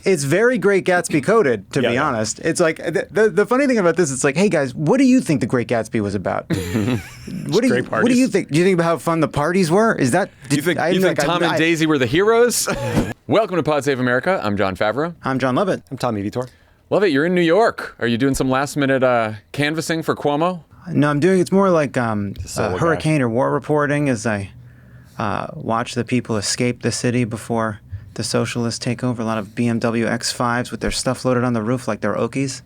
it's very Great Gatsby coded, to be honest. It's like the funny thing about this, it's like, hey guys, what do you think the Great Gatsby was about? What do you think? Do you think about how fun the parties were? Is that? You think Tom and Daisy were the heroes? Welcome to Pod Save America. I'm John Favreau. I'm John Lovett. I'm Tommy Vitor. Lovett, you're in New York. Are you doing some last-minute canvassing for Cuomo? No, it's more like hurricane or war reporting as I watch the people escape the city before the socialists take over. A lot of BMW X5s with their stuff loaded on the roof like they're Okies.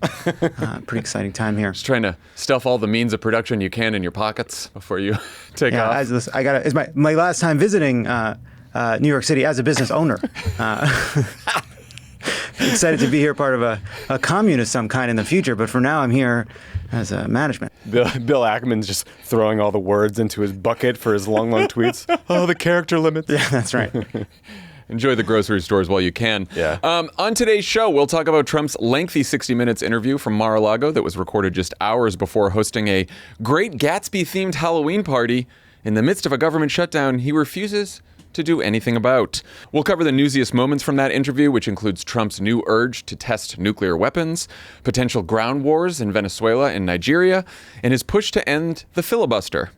Pretty exciting time here. Just trying to stuff all the means of production you can in your pockets before you take off. It's my last time visiting New York City as a business owner. Excited to be here, part of a commune of some kind in the future, but for now I'm here as a management. Bill Ackman's just throwing all the words into his bucket for his long tweets. Oh, the character limits. Yeah, that's right. Enjoy the grocery stores while you can. Yeah. On today's show, we'll talk about Trump's lengthy 60 Minutes interview from Mar-a-Lago that was recorded just hours before hosting a great Gatsby-themed Halloween party in the midst of a government shutdown he refuses to do anything about. We'll cover the newsiest moments from that interview, which includes Trump's new urge to test nuclear weapons, potential ground wars in Venezuela and Nigeria, and his push to end the filibuster.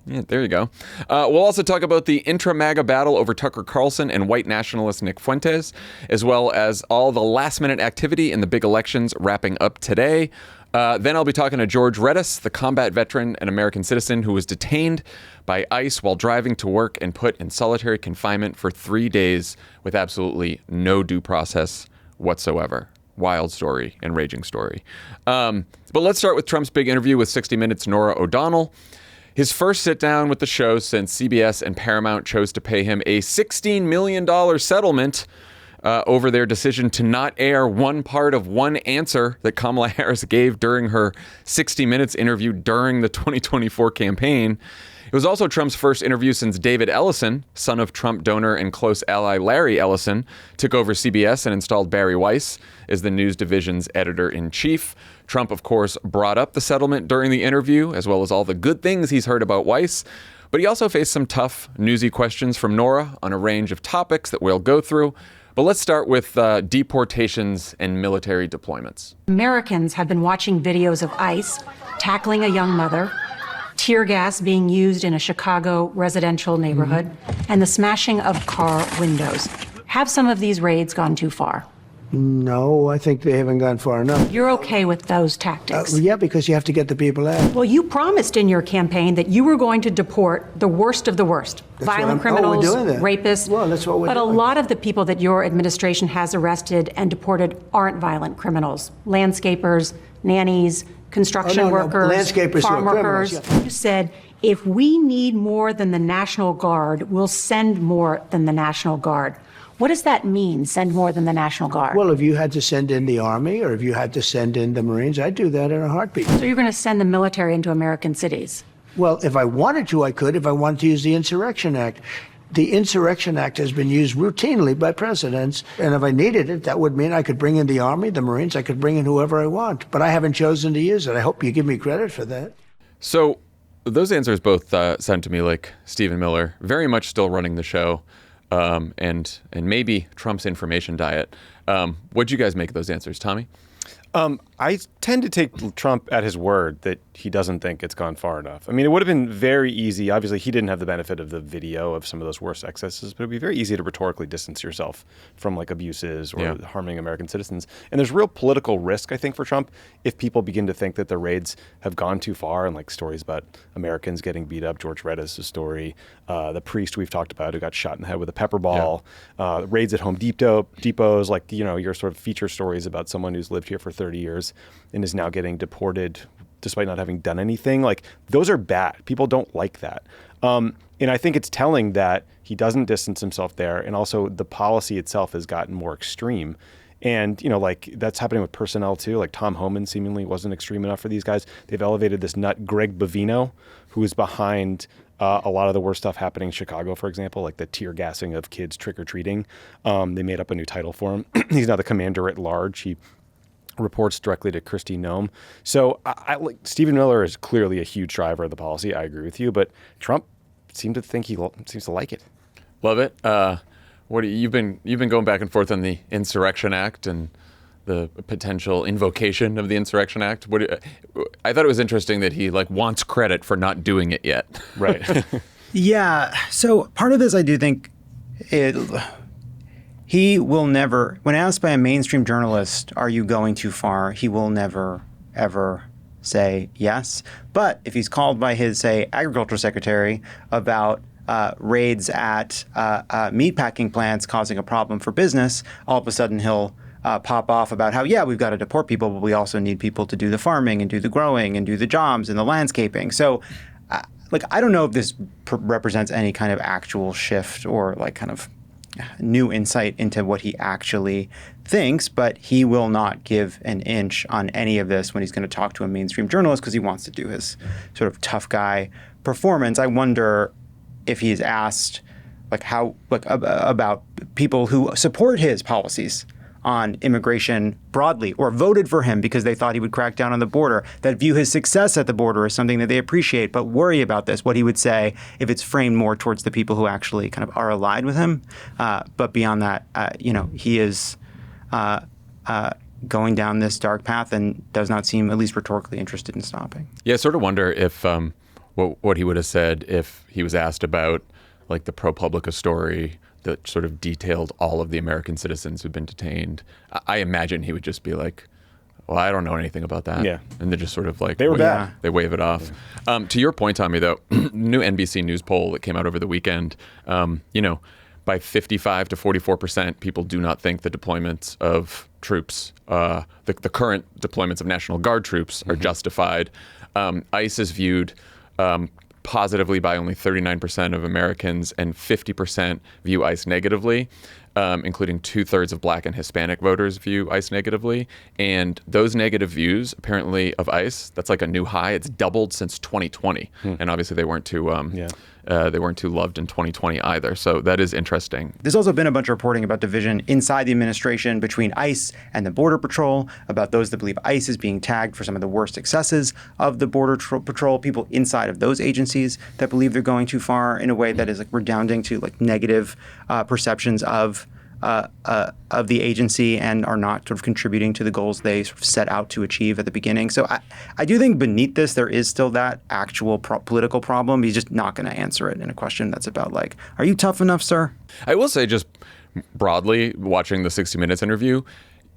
Yeah, there you go. We'll also talk about the intra-MAGA battle over Tucker Carlson and white nationalist Nick Fuentes, as well as all the last-minute activity in the big elections wrapping up today. Then I'll be talking to George Retes, the combat veteran and American citizen who was detained by ICE while driving to work and put in solitary confinement for 3 days with absolutely no due process whatsoever. Wild story and raging story. But let's start with Trump's big interview with 60 Minutes' Norah O'Donnell. His first sit-down with the show since CBS and Paramount chose to pay him a $16 million settlement over their decision to not air one part of one answer that Kamala Harris gave during her 60 Minutes interview during the 2024 campaign. It was also Trump's first interview since David Ellison, son of Trump donor and close ally Larry Ellison, took over CBS and installed Barry Weiss as the news division's editor-in-chief. Trump, of course, brought up the settlement during the interview, as well as all the good things he's heard about Weiss. But he also faced some tough, newsy questions from Norah on a range of topics that we'll go through. But let's start with deportations and military deployments. Americans have been watching videos of ICE tackling a young mother, tear gas being used in a Chicago residential neighborhood, and the smashing of car windows. Have some of these raids gone too far? No, I think they haven't gone far enough. You're okay with those tactics? Yeah, because you have to get the people out. Well, you promised in your campaign that you were going to deport the worst of the worst. Violent criminals, we're doing that. Rapists. Well, that's what we're doing. But a lot of the people that your administration has arrested and deported aren't violent criminals. Landscapers, nannies, construction workers, landscapers farm who are workers. criminals, yeah. You said, if we need more than the National Guard, we'll send more than the National Guard. What does that mean, send more than the National Guard? Well, if you had to send in the Army or if you had to send in the Marines, I'd do that in a heartbeat. So you're going to send the military into American cities? Well, if I wanted to, I could, if I wanted to use the Insurrection Act. The Insurrection Act has been used routinely by presidents, and if I needed it, that would mean I could bring in the Army, the Marines, I could bring in whoever I want. But I haven't chosen to use it. I hope you give me credit for that. So those answers both sound to me like Stephen Miller, very much still running the show. And maybe Trump's information diet. What'd you guys make of those answers, Tommy? I tend to take Trump at his word that he doesn't think it's gone far enough. I mean, it would have been very easy. Obviously, he didn't have the benefit of the video of some of those worst excesses, but it'd be very easy to rhetorically distance yourself from like abuses or harming American citizens. And there's real political risk, I think, for Trump if people begin to think that the raids have gone too far, and like stories about Americans getting beat up. George Retes' story, the priest we've talked about who got shot in the head with a pepper ball, raids at Home Depots, like, you know, your sort of feature stories about someone who's lived here for 30 years and is now getting deported despite not having done anything. Like, those are bad. People don't like that. And I think it's telling that he doesn't distance himself there. And also the policy itself has gotten more extreme. And, you know, like that's happening with personnel too. Like Tom Homan seemingly wasn't extreme enough for these guys. They've elevated this nut, Greg Bovino, who is behind a lot of the worst stuff happening in Chicago, for example, like the tear gassing of kids trick-or-treating. They made up a new title for him. He's now the commander at large. He reports directly to Kristi Noem. So like Stephen Miller is clearly a huge driver of the policy. I agree with you, but Trump seems to like it. Love it. You've been going back and forth on the Insurrection Act and the potential invocation of the Insurrection Act. I thought it was interesting that he wants credit for not doing it yet. Right. Yeah. So part of this, I do think, he will never, when asked by a mainstream journalist, "Are you going too far?" he will never ever say yes. But if he's called by his, say, agriculture secretary about raids at meatpacking plants causing a problem for business, all of a sudden he'll pop off about how, yeah, we've got to deport people, but we also need people to do the farming and do the growing and do the jobs and the landscaping. So, I don't know if this represents any kind of actual shift or kind of new insight into what he actually thinks, but he will not give an inch on any of this when he's going to talk to a mainstream journalist because he wants to do his sort of tough guy performance. I wonder if he's asked about people who support his policies on immigration broadly or voted for him because they thought he would crack down on the border, that view his success at the border as something that they appreciate but worry about this, what he would say if it's framed more towards the people who actually kind of are allied with him. But beyond that, he is going down this dark path and does not seem, at least rhetorically, interested in stopping. Yeah, I sort of wonder if what he would have said if he was asked about the ProPublica story that sort of detailed all of the American citizens who've been detained. I imagine he would just be like, well, I don't know anything about that. Yeah. And they're just sort of they were bad. They wave it off. Yeah. To your point, Tommy, though, new NBC News poll that came out over the weekend, by 55 to 44%, people do not think the deployments of troops, the current deployments of National Guard troops are justified. ICE is viewed positively by only 39% of Americans, and 50% view ICE negatively, including 2/3 of Black and Hispanic voters view ICE negatively. And those negative views, apparently, of ICE, that's a new high. It's doubled since 2020. And obviously they weren't too loved in 2020 either. So that is interesting. There's also been a bunch of reporting about division inside the administration between ICE and the Border Patrol, about those that believe ICE is being tagged for some of the worst excesses of the Border Patrol, people inside of those agencies that believe they're going too far in a way that is redounding to negative perceptions of the agency and are not sort of contributing to the goals they sort of set out to achieve at the beginning. So I do think beneath this, there is still that actual political problem. He's just not going to answer it in a question that's about are you tough enough, sir? I will say, just broadly, watching the 60 Minutes interview,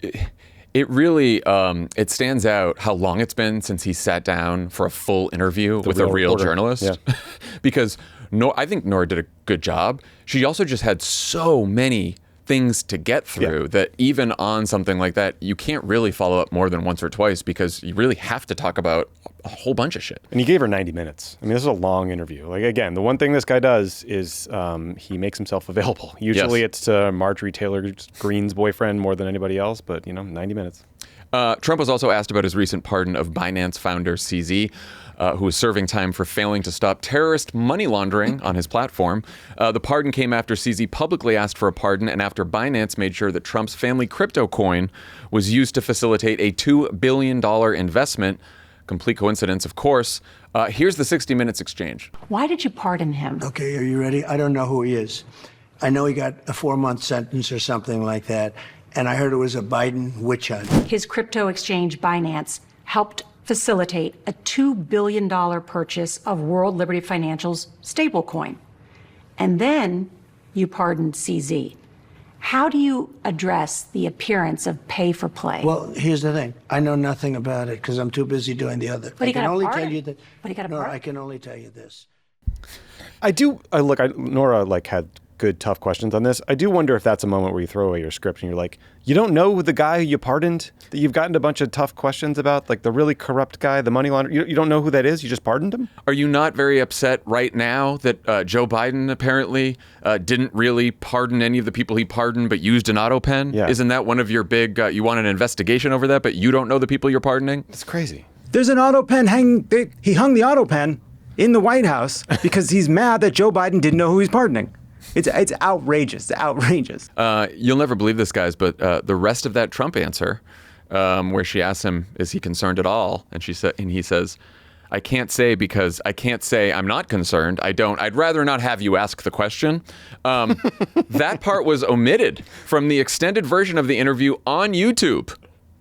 it really it stands out how long it's been since he sat down for a full interview with a real journalist. Yeah. Because I think Nora did a good job. She also just had so many things to get through that even on something like that, you can't really follow up more than once or twice because you really have to talk about a whole bunch of shit. And he gave her 90 minutes. I mean, this is a long interview. Again, the one thing this guy does is he makes himself available. Usually it's Marjorie Taylor Greene's boyfriend more than anybody else, but 90 minutes. Trump was also asked about his recent pardon of Binance founder CZ, who was serving time for failing to stop terrorist money laundering on his platform. The pardon came after CZ publicly asked for a pardon and after Binance made sure that Trump's family crypto coin was used to facilitate a $2 billion investment. Complete coincidence, of course. Here's the 60 Minutes exchange. Why did you pardon him? Okay, are you ready? I don't know who he is. I know he got a 4-month sentence or something like that. And I heard it was a Biden witch hunt. His crypto exchange, Binance, helped facilitate a $2 billion purchase of World Liberty Financial's stablecoin. And then you pardoned CZ. How do you address the appearance of pay for play? Well, here's the thing. I know nothing about it because I'm too busy doing the other. But I can only tell pardon. you that. But he got a Nora, pardon. I can only tell you this. Nora had good, tough questions on this. I do wonder if that's a moment where you throw away your script and you're like, you don't know the guy who you pardoned that you've gotten a bunch of tough questions about, the really corrupt guy, the money launderer. You don't know who that is? You just pardoned him? Are you not very upset right now that Joe Biden apparently didn't really pardon any of the people he pardoned but used an auto pen? Yeah. Isn't that one of your big, you want an investigation over that, but you don't know the people you're pardoning? It's crazy. There's an auto pen he hung the auto pen in the White House because he's mad that Joe Biden didn't know who he's pardoning. It's outrageous. It's outrageous. You'll never believe this, guys, but the rest of that Trump answer, where she asks him, "Is he concerned at all?" and he says, I can't say because I can't say I'm not concerned. I'd rather not have you ask the question. That part was omitted from the extended version of the interview on YouTube.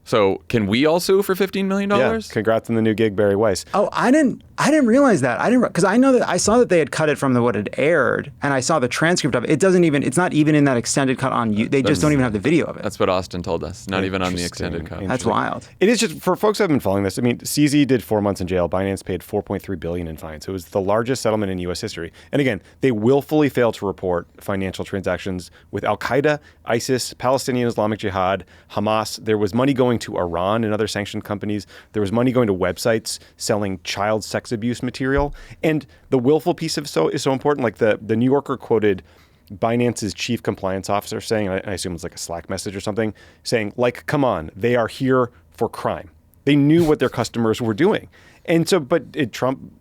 So can we all sue for $15 million? Yeah, congrats on the new gig, Barry Weiss. Oh, I didn't realize that. Because I know that I saw that they had cut it from what had aired, and I saw the transcript of it. It's not even in that extended cut on you. They just don't even have the video of it. That's what Austin told us. Not even on the extended cut. That's wild. It is just, for folks who have been following this, I mean, CZ did 4 months in jail. Binance paid $4.3 billion in fines. It was the largest settlement in U.S. history. And again, they willfully failed to report financial transactions with Al-Qaeda, ISIS, Palestinian Islamic Jihad, Hamas. There was money going to Iran and other sanctioned companies. There was money going to websites selling child sex abuse material. And the willful piece of is so important. Like the New Yorker quoted Binance's chief compliance officer saying, I assume it's like a Slack message or something, saying, like, come on, they are here for crime. They knew what their customers were doing. And so, Trump,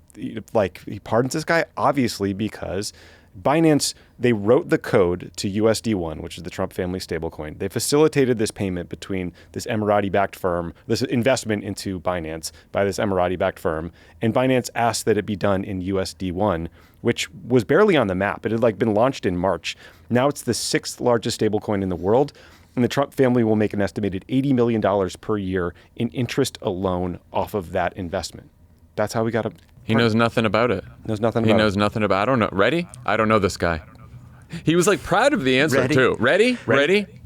like, he pardons this guy, obviously, because Binance, they wrote the code to USD1, which is the Trump family stablecoin. They facilitated this payment between this Emirati-backed firm, this investment into Binance by this Emirati-backed firm, and Binance asked that it be done in USD1, which was barely on the map. It had been launched in March. Now it's the 6th largest stablecoin in the world, and the Trump family will make an estimated $80 million per year in interest alone off of that investment. That's how we got He knows nothing about it. Knows nothing He about knows it. nothing about it. I don't know. Ready? I don't know this guy. He was proud of the answer too. Ready?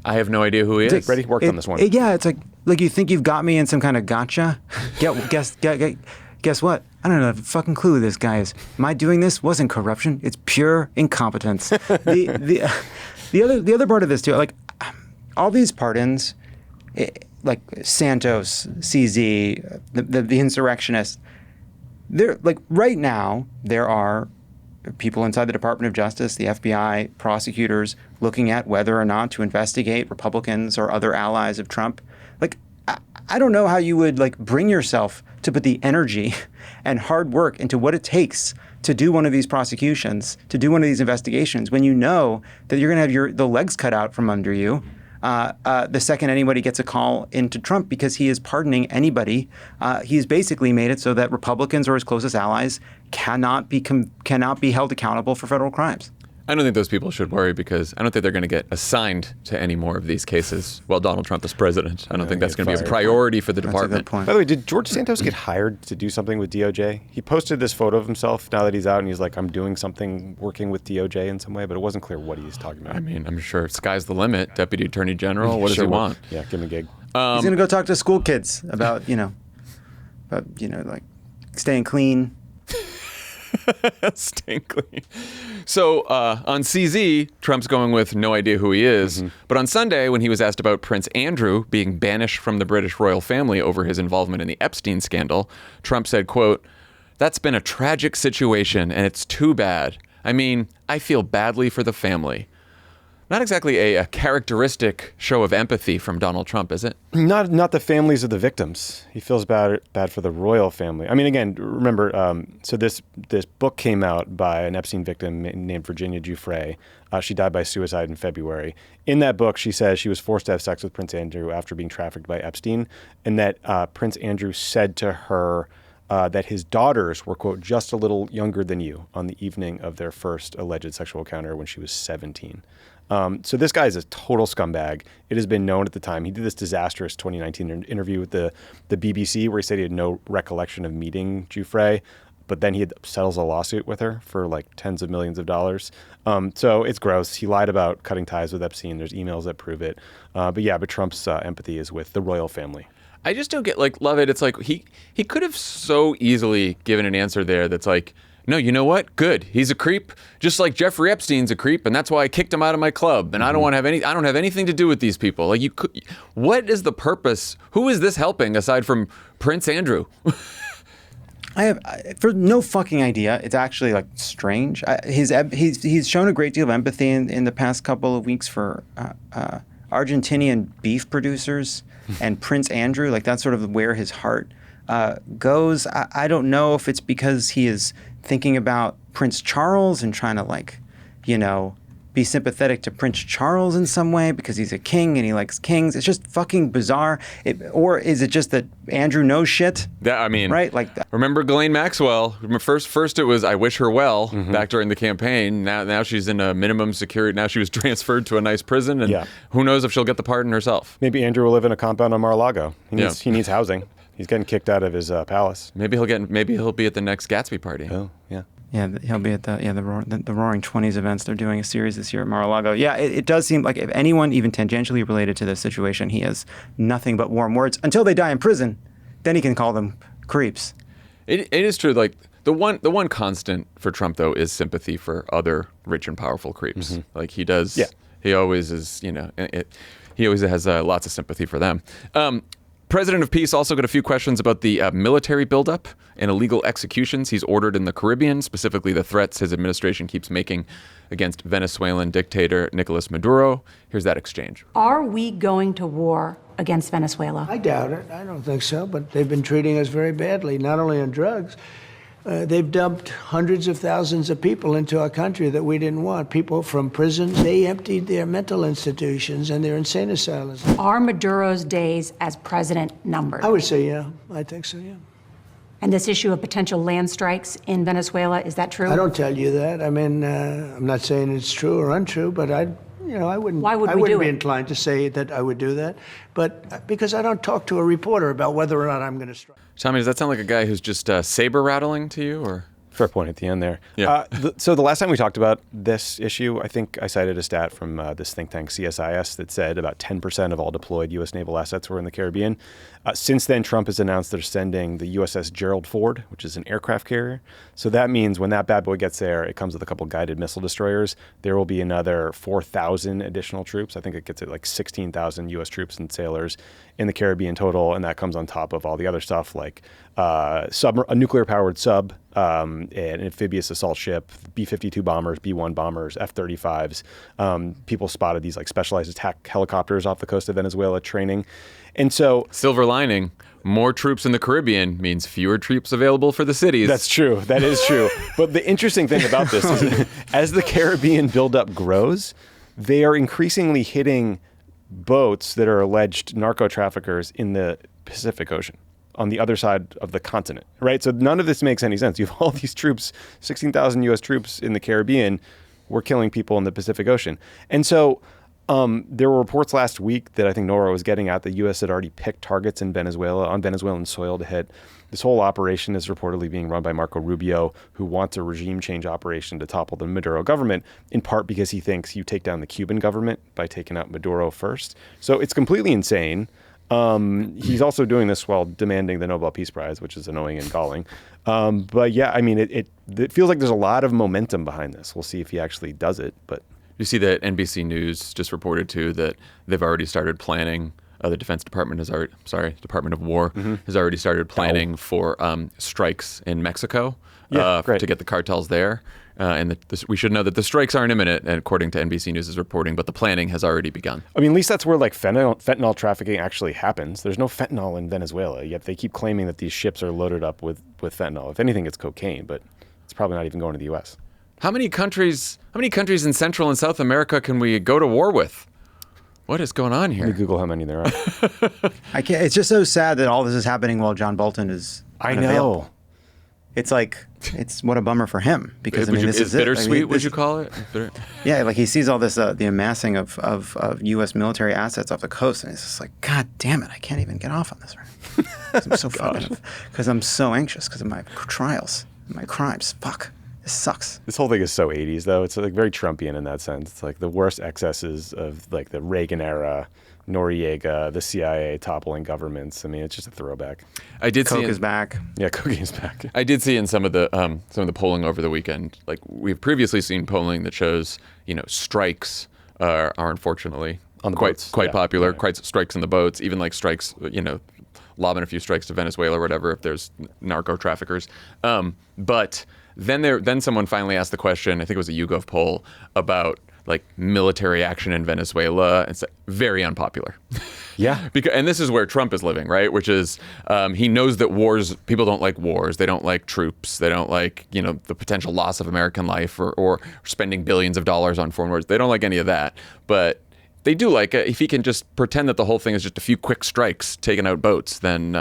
I have no idea who he is. Ready? Worked on this one. Yeah, it's like you think you've got me in some kind of gotcha. Guess what? I don't know the fucking clue who this guy is. Am I doing this? Wasn't corruption. It's pure incompetence. The other part of this too, like all these pardons, like Santos, CZ, the insurrectionists. There, right now, there are people inside the Department of Justice, the FBI, prosecutors looking at whether or not to investigate Republicans or other allies of Trump. I don't know how you would bring yourself to put the energy and hard work into what it takes to do one of these prosecutions, to do one of these investigations, when you know that you're going to have the legs cut out from under you the second anybody gets a call into Trump, because he is pardoning anybody. He's basically made it so that Republicans or his closest allies cannot be held accountable for federal crimes. I don't think those people should worry, because I don't think they're going to get assigned to any more of these cases while Donald Trump is president. I don't think that's going to be a priority for the department. That's a good point. By the way, did George Santos get hired to do something with DOJ? He posted this photo of himself now that he's out, and he's like, I'm doing something working with DOJ in some way, but it wasn't clear what he's talking about. I mean, I'm sure sky's the limit. Deputy Attorney General, what does he want? Yeah, give him a gig. He's going to go talk to school kids about staying clean. Staying clean. So on CZ, Trump's going with no idea who he is. Mm-hmm. But on Sunday, when he was asked about Prince Andrew being banished from the British royal family over his involvement in the Epstein scandal, Trump said, quote, "That's been a tragic situation, and it's too bad. I mean, I feel badly for the family." Not exactly a characteristic show of empathy from Donald Trump, is it? Not the families of the victims. He feels bad for the royal family. I mean, again, remember, so this book came out by an Epstein victim named Virginia Giuffre. She died by suicide in February. In that book, she says she was forced to have sex with Prince Andrew after being trafficked by Epstein, and that Prince Andrew said to her that his daughters were, quote, just a little younger than you on the evening of their first alleged sexual encounter when she was 17. So this guy is a total scumbag. It has been known at the time. He did this disastrous 2019 interview with the BBC where he said he had no recollection of meeting Giuffre, but then he settles a lawsuit with her for tens of millions of dollars. So it's gross. He lied about cutting ties with Epstein. There's emails that prove it. But Trump's empathy is with the royal family. I just don't get, Lovett, it's he could have so easily given an answer there that's no, you know what? Good. He's a creep, just like Jeffrey Epstein's a creep, and that's why I kicked him out of my club. And I don't have anything to do with these people. What is the purpose? Who is this helping aside from Prince Andrew? I have for no fucking idea. It's actually strange. He's shown a great deal of empathy in the past couple of weeks for Argentinian beef producers and Prince Andrew. That's sort of where his heart goes. I don't know if it's because he is thinking about Prince Charles and trying to be sympathetic to Prince Charles in some way because he's a king and he likes kings. It's just fucking bizarre. Or is it just that Andrew knows shit? Right? Like that. Remember Ghislaine Maxwell? First it was I wish her well back during the campaign. Now she's in a minimum security. Now she was transferred to a nice prison, and who knows if she'll get the pardon herself. Maybe Andrew will live in a compound on Mar-a-Lago. He needs housing. He's getting kicked out of his palace. Maybe he'll be at the next Gatsby party. Oh, yeah. Yeah, he'll be at the Roaring Twenties events. They're doing a series this year at Mar-a-Lago. Yeah, it does seem like if anyone even tangentially related to this situation, he has nothing but warm words until they die in prison. Then he can call them creeps. It is true. Like the one constant for Trump though is sympathy for other rich and powerful creeps. Like he does. Yeah. He always is. He always has lots of sympathy for them. President of Peace also got a few questions about the military buildup and illegal executions he's ordered in the Caribbean, specifically the threats his administration keeps making against Venezuelan dictator Nicolas Maduro. Here's that exchange. Are we going to war against Venezuela? I doubt it. I don't think so. But they've been treating us very badly, not only on drugs. They've dumped hundreds of thousands of people into our country that we didn't want. People from prisons. They emptied their mental institutions and their insane asylums. Are Maduro's days as president numbered? I would say, yeah. I think so, yeah. And this issue of potential land strikes in Venezuela, is that true? I don't tell you that. I mean, I'm not saying it's true or untrue, but I wouldn't. Why would we do it? I wouldn't be inclined to say that I would do that, but because I don't talk to a reporter about whether or not I'm going to strike. Tommy, does that sound like a guy who's just saber rattling to you, or? Fair point at the end there. Yeah. So the last time we talked about this issue, I think I cited a stat from this think tank CSIS that said about 10% of all deployed U.S. naval assets were in the Caribbean. Since then, Trump has announced they're sending the USS Gerald Ford, which is an aircraft carrier. So that means when that bad boy gets there, it comes with a couple guided missile destroyers. There will be another 4,000 additional troops. I think it gets at like 16,000 U.S. troops and sailors in the Caribbean total, and that comes on top of all the other stuff like a nuclear-powered sub, an amphibious assault ship, B-52 bombers, B-1 bombers, F-35s. People spotted these like specialized attack helicopters off the coast of Venezuela training. And so, silver lining, more troops in the Caribbean means fewer troops available for the cities. That's true. That is true. But the interesting thing about this is as the Caribbean buildup grows, they are increasingly hitting boats that are alleged narco traffickers in the Pacific Ocean on the other side of the continent, right? So none of this makes any sense. You have all these troops, 16,000 U.S. troops in the Caribbean. We're killing people in the Pacific Ocean. And so there were reports last week that I think Nora was getting at. The U.S. had already picked targets in Venezuela, on Venezuelan soil to hit. This whole operation is reportedly being run by Marco Rubio, who wants a regime change operation to topple the Maduro government, in part because he thinks you take down the Cuban government by taking out Maduro first. So it's completely insane. He's also doing this while demanding the Nobel Peace Prize, which is annoying and galling. But yeah, I mean, it feels like there's a lot of momentum behind this. We'll see if he actually does it, but... You see that NBC News just reported too that they've already started planning. The Defense Department Department of War has already started planning for strikes in Mexico to get the cartels there. And we should know that the strikes aren't imminent, according to NBC News' reporting, but the planning has already begun. I mean, at least that's where like fentanyl trafficking actually happens. There's no fentanyl in Venezuela, yet they keep claiming that these ships are loaded up with fentanyl. If anything, it's cocaine, but it's probably not even going to the U.S. How many countries in Central and South America can we go to war with? What is going on here? Let me Google how many there are. I can't. It's just so sad that all this is happening while John Bolton is unavailable. I know. It's like, it's what a bummer for him because this is bittersweet. it. Would you call it? Yeah, like he sees all this, the amassing of U.S. military assets off the coast, and he's just like, God damn it, I can't even get off on this right now. I'm so fucking, because I'm so anxious because of my trials, my crimes. Fuck. This sucks. This whole thing is so 80s, though. It's like very Trumpian in that sense. It's like the worst excesses of like the Reagan era, Noriega, the CIA toppling governments. I mean, it's just a throwback. Coke is back. Yeah, cocaine is back. I did see in some of the polling over the weekend, like we've previously seen polling that shows, strikes are unfortunately on the quite popular. Yeah. Quite strikes in the boats, even like strikes, lobbing a few strikes to Venezuela or whatever if there's narco traffickers. But then someone finally asked the question, I think it was a YouGov poll, about like military action in Venezuela. It's very unpopular. Yeah. And this is where Trump is living, right? Which is he knows that people don't like wars. They don't like troops. They don't like, the potential loss of American life or spending billions of dollars on foreign wars. They don't like any of that. But they do like it. If he can just pretend that the whole thing is just a few quick strikes taking out boats, then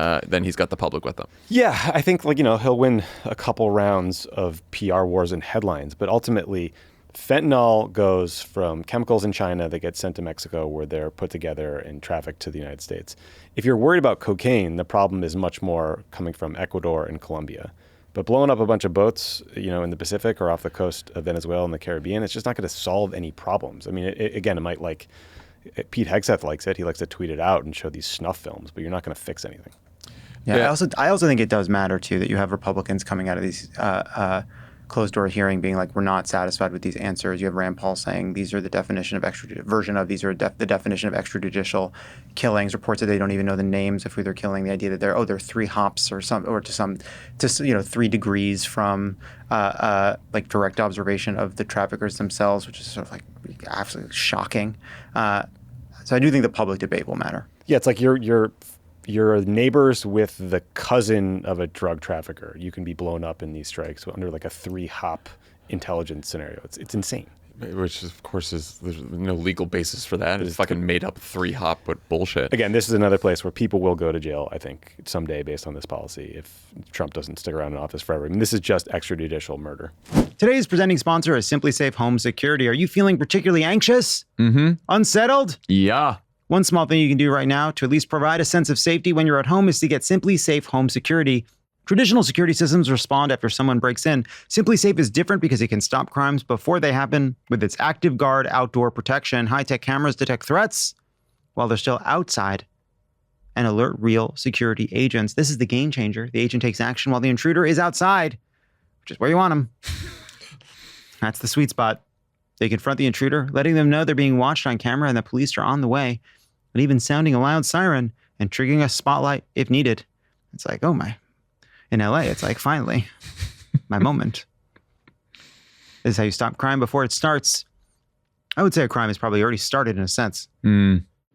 he's got the public with him. Yeah, I think he'll win a couple rounds of PR wars and headlines, but ultimately fentanyl goes from chemicals in China that get sent to Mexico where they're put together and trafficked to the United States. If you're worried about cocaine, the problem is much more coming from Ecuador and Colombia. But blowing up a bunch of boats, in the Pacific or off the coast of Venezuela and the Caribbean, it's just not going to solve any problems. I mean, it might Pete Hegseth likes it. He likes to tweet it out and show these snuff films, but you're not going to fix anything. Yeah. I also think it does matter, too, that you have Republicans coming out of these closed-door hearing being like, we're not satisfied with these answers. You have Rand Paul saying these are the definition of the definition of extrajudicial killings. Reports that they don't even know the names of who they're killing. The idea that they're 3 hops or 3 degrees from direct observation of the traffickers themselves, which is sort of like absolutely shocking. So I do think the public debate will matter. Yeah, it's like you're neighbors with the cousin of a drug trafficker. You can be blown up in these strikes under like a 3-hop intelligence scenario. It's insane. Which, of course, there's no legal basis for that. It's fucking made up 3-hop but bullshit. Again, this is another place where people will go to jail, I think, someday based on this policy if Trump doesn't stick around in office forever. I mean, this is just extrajudicial murder. Today's presenting sponsor is Simply Safe Home Security. Are you feeling particularly anxious? Mm-hmm. Unsettled? Yeah. One small thing you can do right now to at least provide a sense of safety when you're at home is to get Simply Safe Home Security. Traditional security systems respond after someone breaks in. Simply Safe is different because it can stop crimes before they happen with its Active Guard outdoor protection. High-tech cameras detect threats while they're still outside and alert real security agents. This is the game changer. The agent takes action while the intruder is outside, which is where you want them. That's the sweet spot. They confront the intruder, letting them know they're being watched on camera and the police are on the way, and even sounding a loud siren and triggering a spotlight if needed. It's like, oh my. In LA, it's like, finally, my moment. This is how you stop crime before it starts. I would say a crime has probably already started in a sense.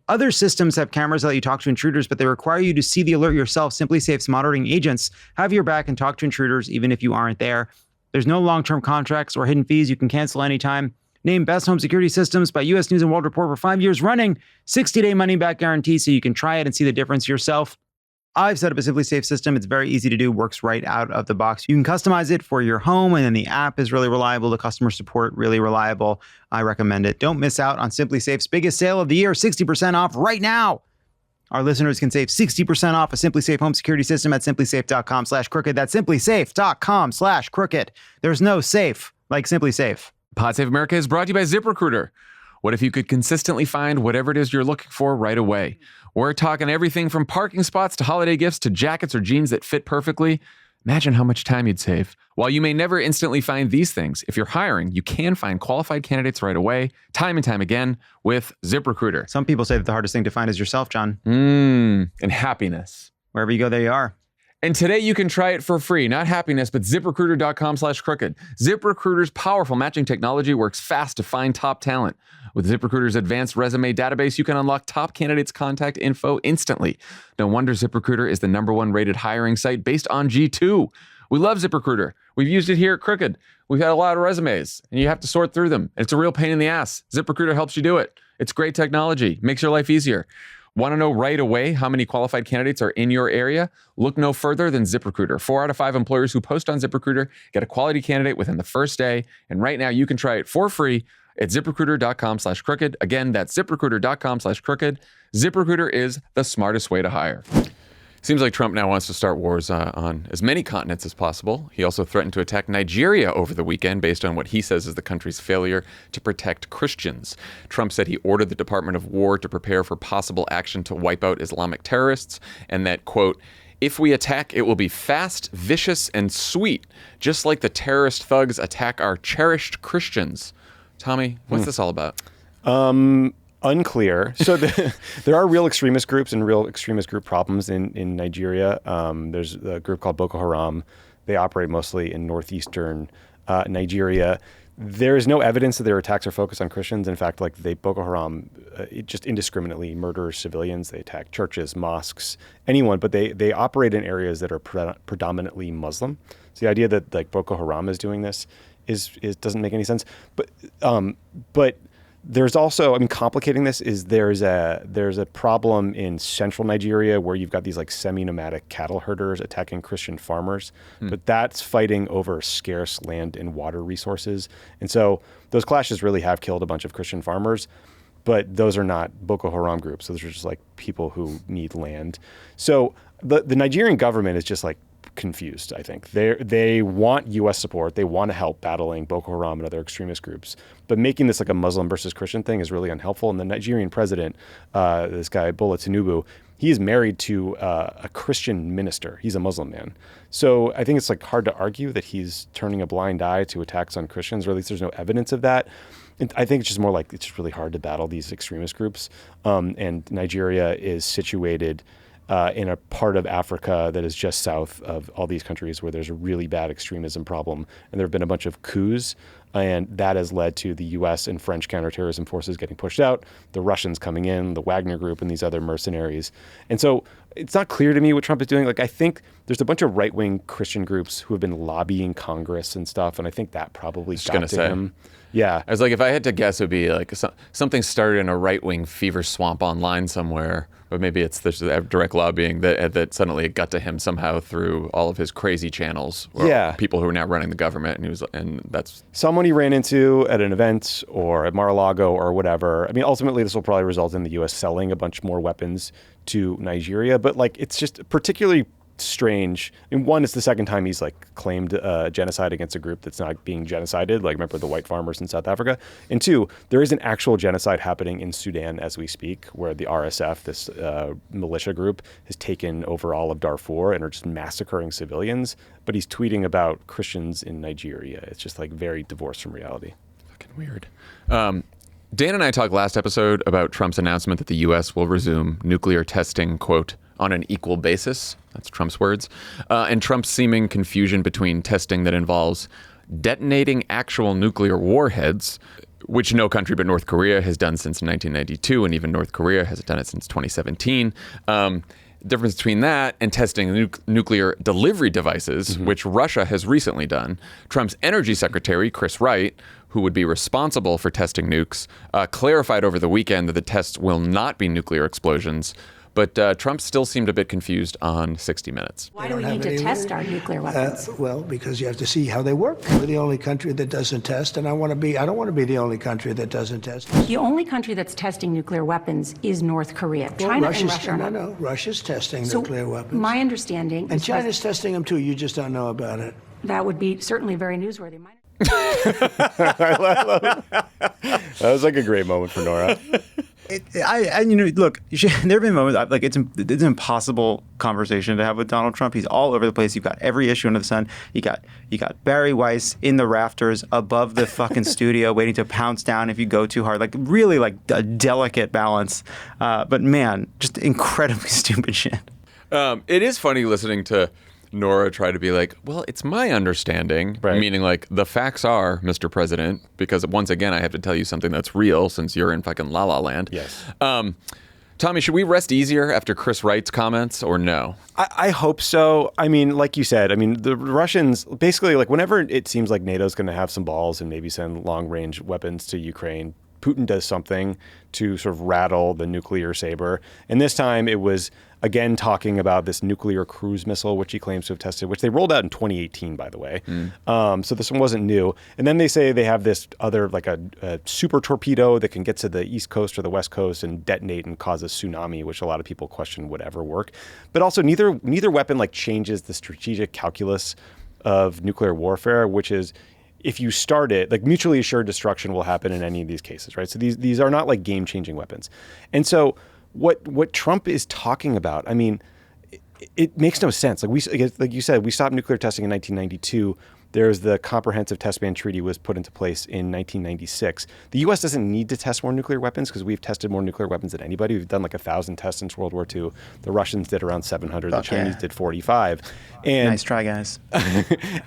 Other systems have cameras that let you talk to intruders, but they require you to see the alert yourself. Simply Safe's monitoring agents have your back and talk to intruders even if you aren't there. There's no long-term contracts or hidden fees. You can cancel anytime. Named Best Home Security Systems by U.S. News & World Report for 5 years running. 60-day money-back guarantee so you can try it and see the difference yourself. I've set up a Simply Safe system. It's very easy to do, works right out of the box. You can customize it for your home, and then the app is really reliable. The customer support, really reliable. I recommend it. Don't miss out on Simply Safe's biggest sale of the year, 60% off right now. Our listeners can save 60% off a Simply Safe home security system at simplysafe.com/crooked. That's simplysafe.com/crooked. There's no safe like Simply Safe. PodSafe America is brought to you by ZipRecruiter. What if you could consistently find whatever it is you're looking for right away? We're talking everything from parking spots to holiday gifts to jackets or jeans that fit perfectly. Imagine how much time you'd save. While you may never instantly find these things, if you're hiring, you can find qualified candidates right away, time and time again, with ZipRecruiter. Some people say that the hardest thing to find is yourself, John. And happiness. Wherever you go, there you are. And today you can try it for free. Not happiness, but ZipRecruiter.com/crooked. ZipRecruiter's powerful matching technology works fast to find top talent. With ZipRecruiter's advanced resume database, you can unlock top candidates' contact info instantly. No wonder ZipRecruiter is the #1 rated hiring site based on G2. We love ZipRecruiter. We've used it here at Crooked. We've had a lot of resumes, and you have to sort through them. It's a real pain in the ass. ZipRecruiter helps you do it. It's great technology. Makes your life easier. Want to know right away how many qualified candidates are in your area? Look no further than ZipRecruiter. 4 out of 5 employers who post on ZipRecruiter get a quality candidate within the first day. And right now you can try it for free at ZipRecruiter.com/crooked. Again, that's ZipRecruiter.com/crooked. ZipRecruiter is the smartest way to hire. Seems like Trump now wants to start wars on as many continents as possible. He also threatened to attack Nigeria over the weekend based on what he says is the country's failure to protect Christians. Trump said he ordered the Department of War to prepare for possible action to wipe out Islamic terrorists, and that, quote, if we attack, it will be fast, vicious, and sweet, just like the terrorist thugs attack our cherished Christians. Tommy, what's this all about? Unclear. So there are real extremist groups and real extremist group problems in Nigeria. There's a group called Boko Haram. They operate mostly in northeastern Nigeria. There is no evidence that their attacks are focused on Christians. In fact, like Boko Haram it just indiscriminately murders civilians. They attack churches, mosques, anyone, but they operate in areas that are predominantly Muslim. So the idea that like Boko Haram is doing this is doesn't make any sense. But there's also, I mean, complicating this is there's a problem in central Nigeria where you've got these like semi-nomadic cattle herders attacking Christian farmers, but that's fighting over scarce land and water resources. And so those clashes really have killed a bunch of Christian farmers, but those are not Boko Haram groups. Those are just like people who need land. So the Nigerian government is just like confused, I think. They want U.S. support. They want to help battling Boko Haram and other extremist groups. But making this like a Muslim versus Christian thing is really unhelpful. And the Nigerian president, this guy, Bola Tinubu, he is married to a Christian minister. He's a Muslim man. So I think it's like hard to argue that he's turning a blind eye to attacks on Christians, or at least there's no evidence of that. And I think it's just more like it's just really hard to battle these extremist groups. And Nigeria is situated in a part of Africa that is just south of all these countries where there's a really bad extremism problem. And there have been a bunch of coups, and that has led to the U.S. and French counterterrorism forces getting pushed out, the Russians coming in, the Wagner Group, and these other mercenaries. And so it's not clear to me what Trump is doing. Like, I think there's a bunch of right-wing Christian groups who have been lobbying Congress and stuff, and I think that probably got to him. Yeah. I was like, if I had to guess, it would be like something started in a right-wing fever swamp online somewhere, but maybe it's this direct lobbying that suddenly it got to him somehow through all of his crazy channels. Or people who are now running the government, and that's someone he ran into at an event or at Mar-a-Lago or whatever. I mean, ultimately, this will probably result in the U.S. selling a bunch more weapons to Nigeria, but like it's just particularly strange. I mean, one, it's the second time he's like claimed genocide against a group that's not being genocided. Like, remember the white farmers in South Africa? And two, there is an actual genocide happening in Sudan as we speak, where the RSF, this militia group, has taken over all of Darfur and are just massacring civilians. But he's tweeting about Christians in Nigeria. It's just like very divorced from reality. Fucking weird. Dan and I talked last episode about Trump's announcement that the U.S. will resume nuclear testing, quote, on an equal basis. That's Trump's words. And Trump's seeming confusion between testing that involves detonating actual nuclear warheads, which no country but North Korea has done since 1992, and even North Korea has done it since 2017. Difference between that and testing nuclear delivery devices, which Russia has recently done. Trump's energy secretary, Chris Wright, who would be responsible for testing nukes, clarified over the weekend that the tests will not be nuclear explosions. But Trump still seemed a bit confused on 60 Minutes. Why do we need to test our nuclear weapons? Well, because you have to see how they work. We're the only country that doesn't test, and I don't want to be the only country that doesn't test. The only country that's testing nuclear weapons is North Korea. China and Russia are not. No, Russia's testing nuclear weapons. My understanding and China's testing them too. You just don't know about it. That would be certainly very newsworthy. That was like a great moment for Nora. Look, there have been moments like it's an impossible conversation to have with Donald Trump. He's all over the place. You've got every issue under the sun. You got Barry Weiss in the rafters above the fucking studio, waiting to pounce down if you go too hard. Like really, like a delicate balance. But man, just incredibly stupid shit. It is funny listening to Nora try to be like, well, it's my understanding, right. Meaning like the facts are, Mr. President, because once again, I have to tell you something that's real since you're in fucking La La Land. Yes. Tommy, should we rest easier after Chris Wright's comments or no? I hope so. I mean, like you said, I mean, the Russians basically, like whenever it seems like NATO's going to have some balls and maybe send long range weapons to Ukraine, Putin does something to sort of rattle the nuclear saber. And this time it was, again, talking about this nuclear cruise missile, which he claims to have tested, which they rolled out in 2018, by the way. So this one wasn't new. And then they say they have this other, like a super torpedo that can get to the East Coast or the West Coast and detonate and cause a tsunami, which a lot of people question would ever work. But also neither weapon like changes the strategic calculus of nuclear warfare, which is, if you start it, like mutually assured destruction will happen in any of these cases, right? So these are not like game-changing weapons. And so what Trump is talking about, I mean, it makes no sense. Like you said, we stopped nuclear testing in 1992. There's the Comprehensive Test Ban Treaty was put into place in 1996. The U.S. doesn't need to test more nuclear weapons because we've tested more nuclear weapons than anybody. We've done like 1,000 tests since World War II. The Russians did around 700. The Chinese did 45. And, nice try, guys.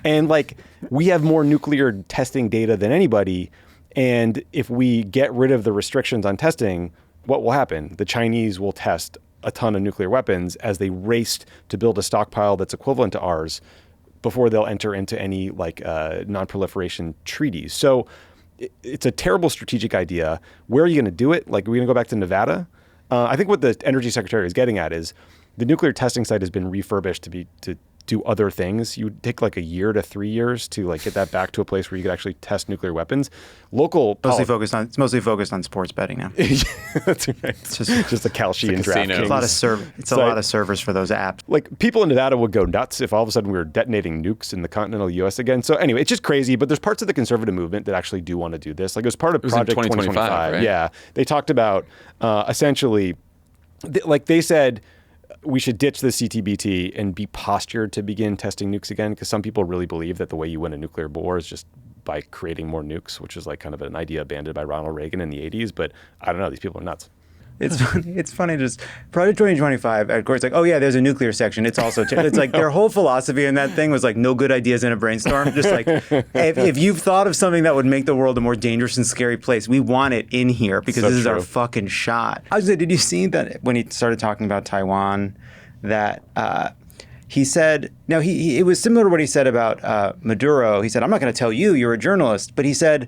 and like we have more nuclear testing data than anybody. And if we get rid of the restrictions on testing, what will happen? The Chinese will test a ton of nuclear weapons as they raced to build a stockpile that's equivalent to ours before they'll enter into any like non-proliferation treaties. So it's a terrible strategic idea. Where are you going to do it? Like, are we going to go back to Nevada? I think what the energy secretary is getting at is the nuclear testing site has been refurbished to do other things. You would take like a year to 3 years to like get that back to a place where you could actually test nuclear weapons. It's mostly focused on sports betting now. That's right. It's just a Kalshi and DraftKings. It's a lot of servers for those apps. Like people in Nevada would go nuts if all of a sudden we were detonating nukes in the continental U.S. again. So anyway, it's just crazy. But there's parts of the conservative movement that actually do want to do this. Like it was part of Project 2025. Right? Yeah, they talked about essentially, like they said, we should ditch the CTBT and be postured to begin testing nukes again, because some people really believe that the way you win a nuclear war is just by creating more nukes, which is like kind of an idea abandoned by Ronald Reagan in the 80s. But I don't know, these people are nuts. It's funny. Just Project 2025. Of course, like, oh yeah, there's a nuclear section. It's also it's like their whole philosophy in that thing was like no good ideas in a brainstorm. Just like if you've thought of something that would make the world a more dangerous and scary place, we want it in here because this is our fucking shot. I was like, did you see that when he started talking about Taiwan, that he said, no, it was similar to what he said about Maduro. He said, I'm not going to tell you, you're a journalist, but he said,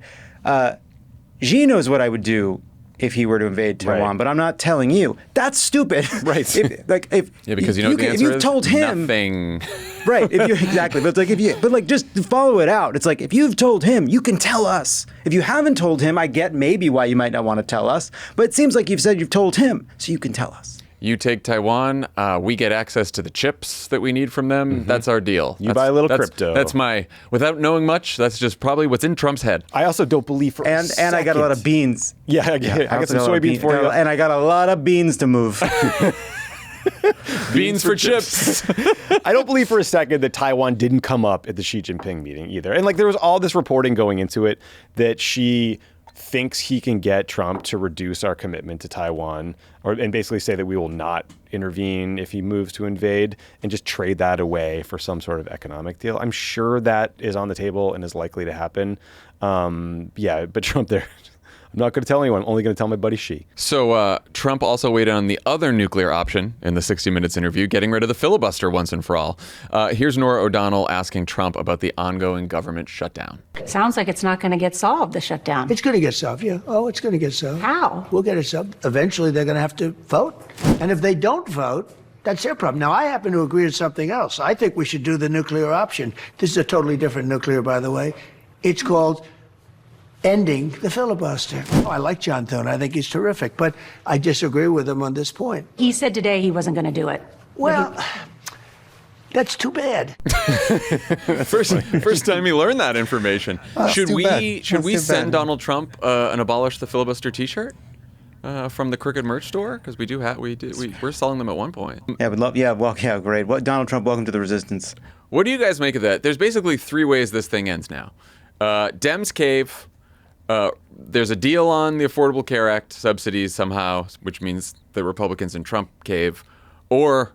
Xi knows what I would do if he were to invade Taiwan, but I'm not telling you. That's stupid. Right. Because you know what the answer is? Told him nothing. Right. Exactly. But it's like just follow it out. It's like if you've told him, you can tell us. If you haven't told him, I get maybe why you might not want to tell us. But it seems like you've said you've told him, so you can tell us. You take Taiwan, we get access to the chips that we need from them. Mm-hmm. That's our deal. You buy a little crypto. That's without knowing much, that's just probably what's in Trump's head. I also don't believe for a second. And I got a lot of beans. Yeah, I got some soybeans for you. And I got a lot of beans to move. Beans for chips. I don't believe for a second that Taiwan didn't come up at the Xi Jinping meeting either. And like there was all this reporting going into it that Xi thinks he can get Trump to reduce our commitment to Taiwan and basically say that we will not intervene if he moves to invade and just trade that away for some sort of economic deal. I'm sure that is on the table and is likely to happen. But Trump there, I'm not going to tell anyone. I'm only going to tell my buddy Xi. So Trump also weighed in on the other nuclear option in the 60 Minutes interview, getting rid of the filibuster once and for all. Here's Norah O'Donnell asking Trump about the ongoing government shutdown. Sounds like it's not going to get solved, the shutdown. It's going to get solved, yeah. Oh, it's going to get solved. How? We'll get it solved. Eventually, they're going to have to vote. And if they don't vote, that's their problem. Now, I happen to agree with something else. I think we should do the nuclear option. This is a totally different nuclear, by the way. It's called ending the filibuster. Oh, I like John Thune. I think he's terrific, but I disagree with him on this point. He said today he wasn't going to do it. Well, that's too bad. First time you learned that information. Should we send bad. Donald Trump an abolish the filibuster T-shirt from the Crooked merch store? Because we're selling them at one point. Yeah, great. Donald Trump, welcome to the resistance. What do you guys make of that? There's basically three ways this thing ends now. Dems cave. There's a deal on the Affordable Care Act subsidies somehow, which means the Republicans and Trump cave, or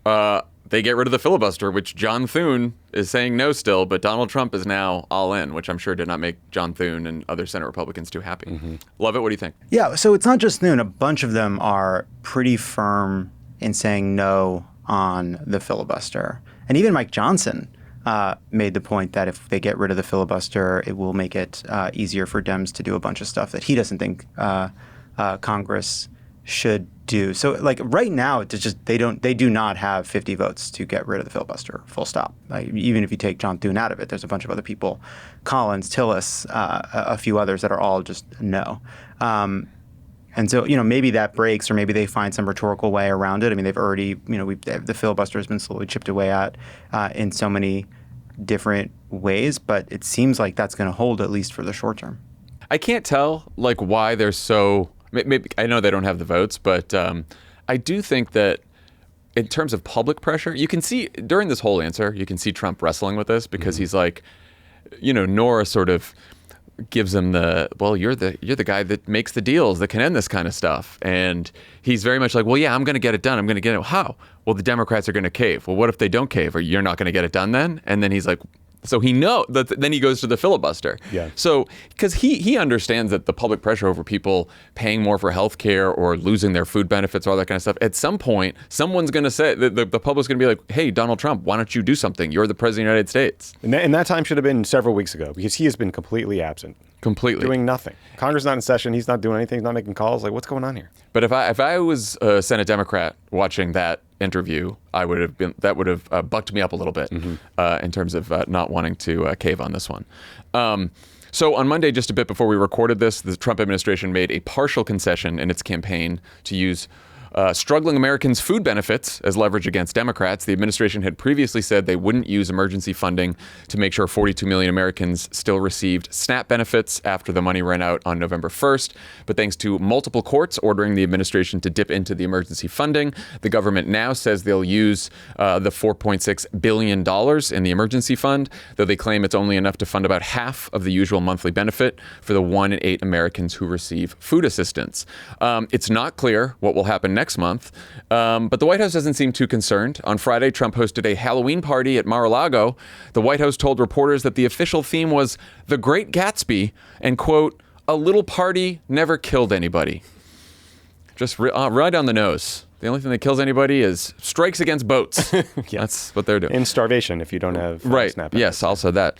they get rid of the filibuster, which John Thune is saying no still, but Donald Trump is now all in, which I'm sure did not make John Thune and other Senate Republicans too happy. Mm-hmm. Lovett, what do you think? Yeah, so it's not just Thune. A bunch of them are pretty firm in saying no on the filibuster. And even Mike Johnson made the point that if they get rid of the filibuster, it will make it easier for Dems to do a bunch of stuff that he doesn't think Congress should do. So, like right now, it's just they do not have 50 votes to get rid of the filibuster. Full stop. Even if you take John Thune out of it, there's a bunch of other people, Collins, Tillis, a few others that are all just no. And so, maybe that breaks, or maybe they find some rhetorical way around it. I mean, they've already, the filibuster has been slowly chipped away at in so many different ways, but it seems like that's going to hold at least for the short term. I can't tell why they're so. Maybe I know they don't have the votes, but I do think that in terms of public pressure, you can see during this whole answer, you can see Trump wrestling with this because he's like, Nora sort of gives him you're the guy that makes the deals that can end this kind of stuff. And he's very much like, well, yeah, I'm going to get it done. I'm going to get it. How? Well, the Democrats are going to cave. Well, what if they don't cave? Or you're not going to get it done then? And then he's like, so he knows that. Then he goes to the filibuster. Yeah. So because he understands that the public pressure over people paying more for health care or losing their food benefits, all that kind of stuff, at some point, someone's going to say, the public's going to be like, hey, Donald Trump, why don't you do something? You're the president of the United States. And that time should have been several weeks ago, because he has been completely absent. Completely. Doing nothing. Congress is not in session. He's not doing anything. He's not making calls. Like, what's going on here? But if I was a Senate Democrat watching that interview, that would have bucked me up a little bit in terms of not wanting to cave on this one. So on Monday, just a bit before we recorded this, the Trump administration made a partial concession in its campaign to use struggling Americans' food benefits as leverage against Democrats. The administration had previously said they wouldn't use emergency funding to make sure 42 million Americans still received SNAP benefits after the money ran out on November 1st. But thanks to multiple courts ordering the administration to dip into the emergency funding, the government now says they'll use the $4.6 billion in the emergency fund, though they claim it's only enough to fund about half of the usual monthly benefit for the 1 in 8 Americans who receive food assistance. It's not clear what will happen next month, but the White House doesn't seem too concerned. On Friday, Trump hosted a Halloween party at Mar-a-Lago. The White House told reporters that the official theme was The Great Gatsby and, quote, a little party never killed anybody. Just right on the nose. The only thing that kills anybody is strikes against boats. Yeah. That's what they're doing. And starvation if you don't have right. SNAP. Yes, also that.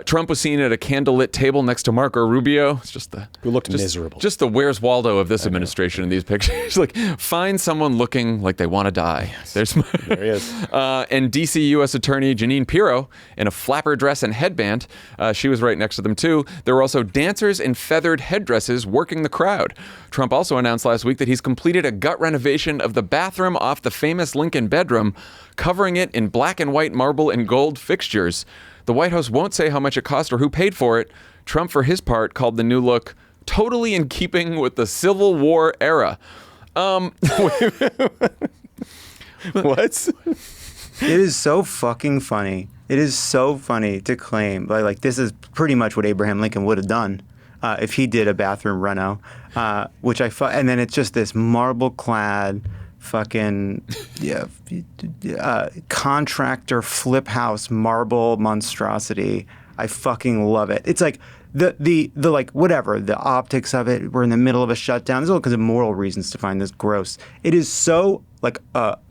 Trump was seen at a candlelit table next to Marco Rubio. It's just who looked miserable. Just the Where's Waldo of this administration in these pictures. Like, find someone looking like they want to die. Yes. There he is. And D.C. U.S. Attorney Jeanine Pirro in a flapper dress and headband. She was right next to them, too. There were also dancers in feathered headdresses working the crowd. Trump also announced last week that he's completed a gut renovation of the bathroom off the famous Lincoln bedroom, covering it in black and white marble and gold fixtures. The White House won't say how much it cost or who paid for it. Trump, for his part, called the new look totally in keeping with the Civil War era. What? It is so fucking funny. It is so funny to claim like this is pretty much what Abraham Lincoln would have done if he did a bathroom reno, which and then it's just this marble-clad fucking contractor flip house marble monstrosity. I fucking love it. It's like the like whatever the optics of it. We're in the middle of a shutdown. There's all kinds of moral reasons to find this gross. It is so like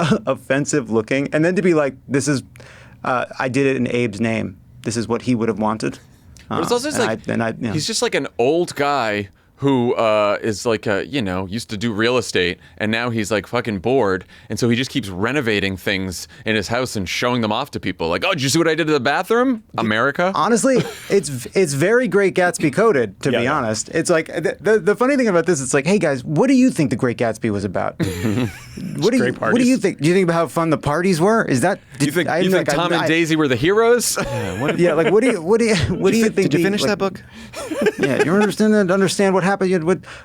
offensive looking, and then to be like, this is I did it in Abe's name. This is what he would have wanted. But it's also just he's just like an old guy who is like used to do real estate, and now he's like fucking bored, and so he just keeps renovating things in his house and showing them off to people. Like, oh, did you see what I did to the bathroom? America. Honestly, it's very Great Gatsby coded. To be honest, it's like the funny thing about this. It's like, hey guys, what do you think the Great Gatsby was about? What do you think? Do you think about how fun the parties were? Is that? Do you think Tom and Daisy were the heroes? What do you think? Did you finish that book? Yeah, you understand what happened.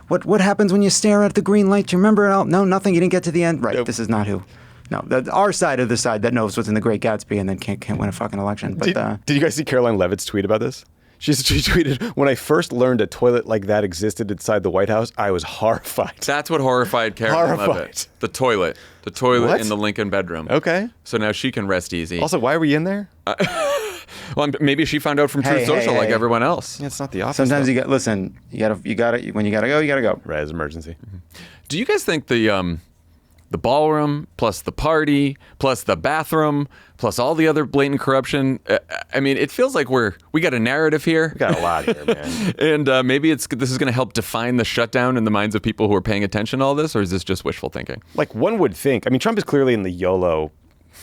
What happens when you stare at the green light? Do you remember it all? No, nothing. You didn't get to the end. Right. Nope. This is not who. No, our side of the side that knows what's in the Great Gatsby and then can't win a fucking election. But did you guys see Caroline Levitt's tweet about this? She tweeted, when I first learned a toilet like that existed inside the White House, I was horrified. That's what horrified Caroline Levitt. The toilet what? In the Lincoln bedroom. Okay. So now she can rest easy. Also, why were you in there? Well, maybe she found out from Truth Social like everyone else. Yeah, it's not the office. Sometimes you gotta when you gotta go. Right, it's emergency. Mm-hmm. Do you guys think the ballroom plus the party plus the bathroom plus all the other blatant corruption? I mean, it feels like we got a narrative here. We got a lot here, man. And maybe this is going to help define the shutdown in the minds of people who are paying attention to all this, or is this just wishful thinking? Like one would think. I mean, Trump is clearly in the YOLO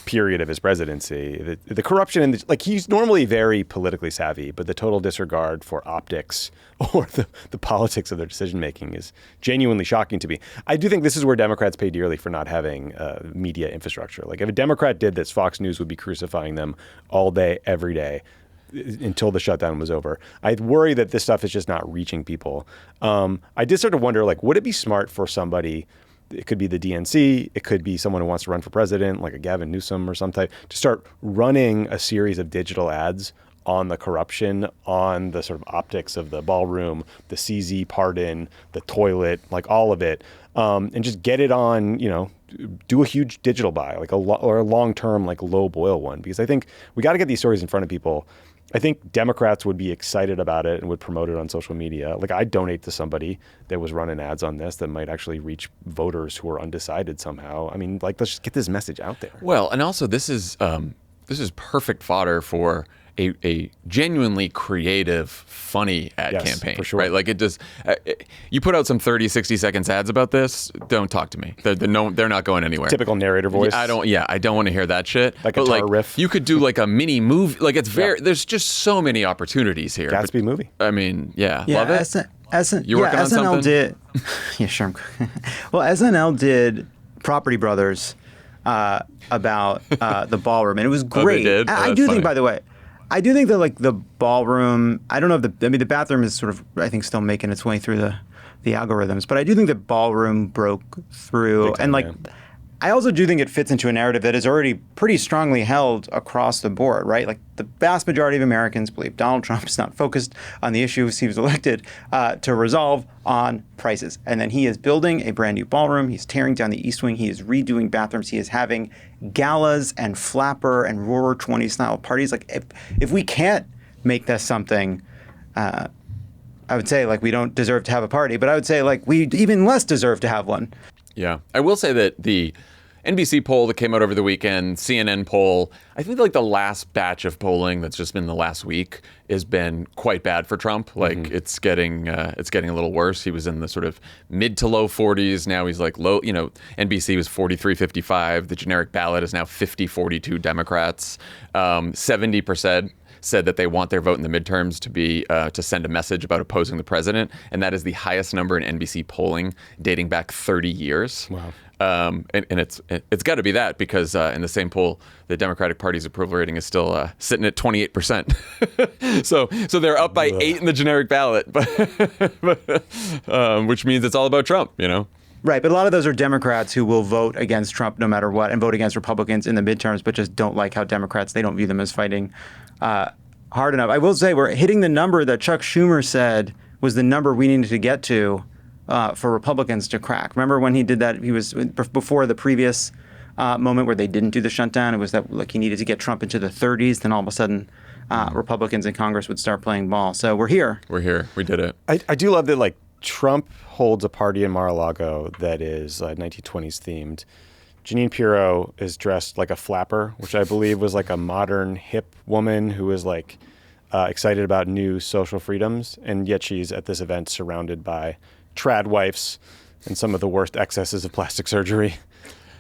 period of his presidency. The corruption and he's normally very politically savvy, but the total disregard for optics or the politics of their decision making is genuinely shocking to me. I do think this is where Democrats pay dearly for not having media infrastructure. Like if a Democrat did this, Fox News would be crucifying them all day, every day until the shutdown was over. I worry that this stuff is just not reaching people. I did sort of wonder, like, would it be smart for somebody? It could be the DNC. It could be someone who wants to run for president, like a Gavin Newsom or some type, to start running a series of digital ads on the corruption, on the sort of optics of the ballroom, the CZ pardon, the toilet, like all of it, and just get it on, do a huge digital buy, like or a long-term, like low boil one, because I think we got to get these stories in front of people. I think Democrats would be excited about it and would promote it on social media. Like, I'd donate to somebody that was running ads on this that might actually reach voters who are undecided somehow. I mean, like, let's just get this message out there. Well, and also this is perfect fodder for a genuinely creative, funny ad campaign, for sure. right? Like, it just you put out some 30, 60 seconds ads about this, don't talk to me. They're not going anywhere. Typical narrator voice. I don't want to hear that shit. Like a guitar riff. You could do like a mini movie. Like, it's there's just so many opportunities here. Gatsby movie. I mean, love it. You're working on SNL something? did. Yeah, sure. Well, SNL did Property Brothers about the ballroom, and it was great. Oh, they did? I do think, by the way, I do think that, like, the ballroom, I don't know if the bathroom is sort of, I think, still making its way through the algorithms, but I do think the ballroom broke through. And, like, I also do think it fits into a narrative that is already pretty strongly held across the board, right? Like, the vast majority of Americans believe Donald Trump is not focused on the issues he was elected to resolve on prices. And then he is building a brand new ballroom. He's tearing down the East Wing. He is redoing bathrooms. He is having galas and flapper and Roarer 20 style parties. Like, if we can't make this something, I would say, like, we don't deserve to have a party, but I would say, like, we even less deserve to have one. Yeah. I will say that the NBC poll that came out over the weekend, CNN poll, I think like the last batch of polling that's just been the last week has been quite bad for Trump. Like, it's getting a little worse. He was in the sort of mid to low 40s. Now he's like low, NBC was 43-55. The generic ballot is now 50-42 Democrats. 70% said that they want their vote in the midterms to be to send a message about opposing the president, and that is the highest number in NBC polling dating back 30 years. Wow. And it's got to be that, because in the same poll, the Democratic Party's approval rating is still sitting at 28%. so they're up by 8 in the generic ballot, but which means it's all about Trump, Right, but a lot of those are Democrats who will vote against Trump no matter what and vote against Republicans in the midterms, but just don't like how Democrats, they don't view them as fighting hard enough. I will say we're hitting the number that Chuck Schumer said was the number we needed to get to for Republicans to crack. Remember when he did that? He was before the previous moment where they didn't do the shutdown. It was that, like, he needed to get Trump into the 30s. Then all of a sudden, Republicans in Congress would start playing ball. So we're here. We're here. We did it. I do love that, like, Trump holds a party in Mar-a-Lago that is 1920s themed. Jeanine Pirro is dressed like a flapper, which I believe was like a modern hip woman who was like excited about new social freedoms. And yet she's at this event surrounded by trad wives and some of the worst excesses of plastic surgery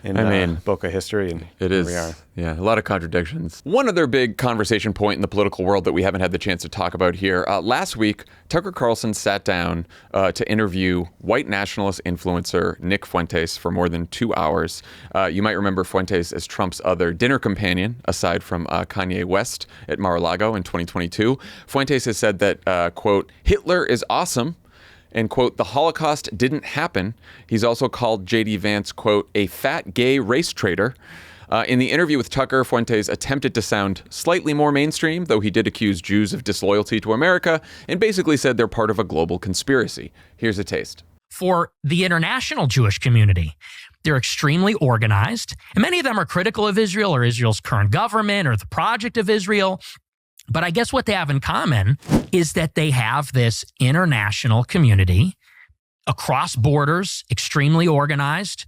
in Boca history. And it is. Here we are. Yeah, a lot of contradictions. One other big conversation point in the political world that we haven't had the chance to talk about here. Last week, Tucker Carlson sat down to interview white nationalist influencer Nick Fuentes for more than 2 hours. You might remember Fuentes as Trump's other dinner companion, aside from Kanye West at Mar-a-Lago in 2022. Fuentes has said that, quote, Hitler is awesome, and, quote, the Holocaust didn't happen. He's also called J.D. Vance, quote, a fat gay race traitor. In the interview with Tucker, Fuentes attempted to sound slightly more mainstream, though he did accuse Jews of disloyalty to America and basically said they're part of a global conspiracy. Here's a taste. For the international Jewish community, they're extremely organized, and many of them are critical of Israel or Israel's current government or the project of Israel. But I guess what they have in common is that they have this international community across borders, extremely organized,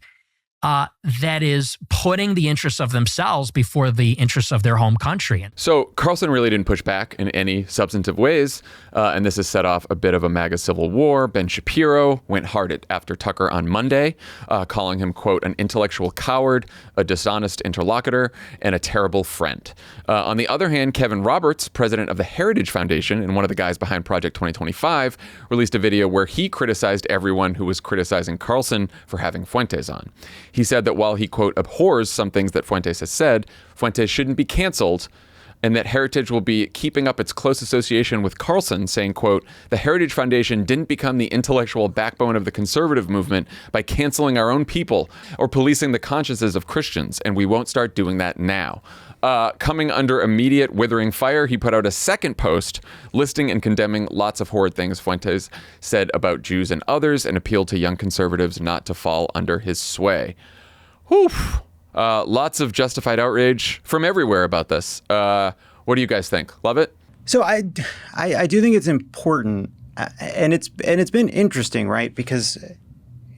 that is putting the interests of themselves before the interests of their home country. So Carlson really didn't push back in any substantive ways, and this has set off a bit of a MAGA civil war. Ben Shapiro went hard after Tucker on Monday, calling him, quote, an intellectual coward, a dishonest interlocutor, and a terrible friend. On the other hand, Kevin Roberts, president of the Heritage Foundation and one of the guys behind Project 2025, released a video where he criticized everyone who was criticizing Carlson for having Fuentes on. He said that while he, quote, abhors some things that Fuentes has said, Fuentes shouldn't be canceled and that Heritage will be keeping up its close association with Carlson, saying, quote, "The Heritage Foundation didn't become the intellectual backbone of the conservative movement by canceling our own people or policing the consciences of Christians, and we won't start doing that now." Coming under immediate withering fire, he put out a second post listing and condemning lots of horrid things Fuentes said about Jews and others, and appealed to young conservatives not to fall under his sway. Whew. Lots of justified outrage from everywhere about this. What do you guys think? Lovett? So I do think it's important, and it's been interesting, right? Because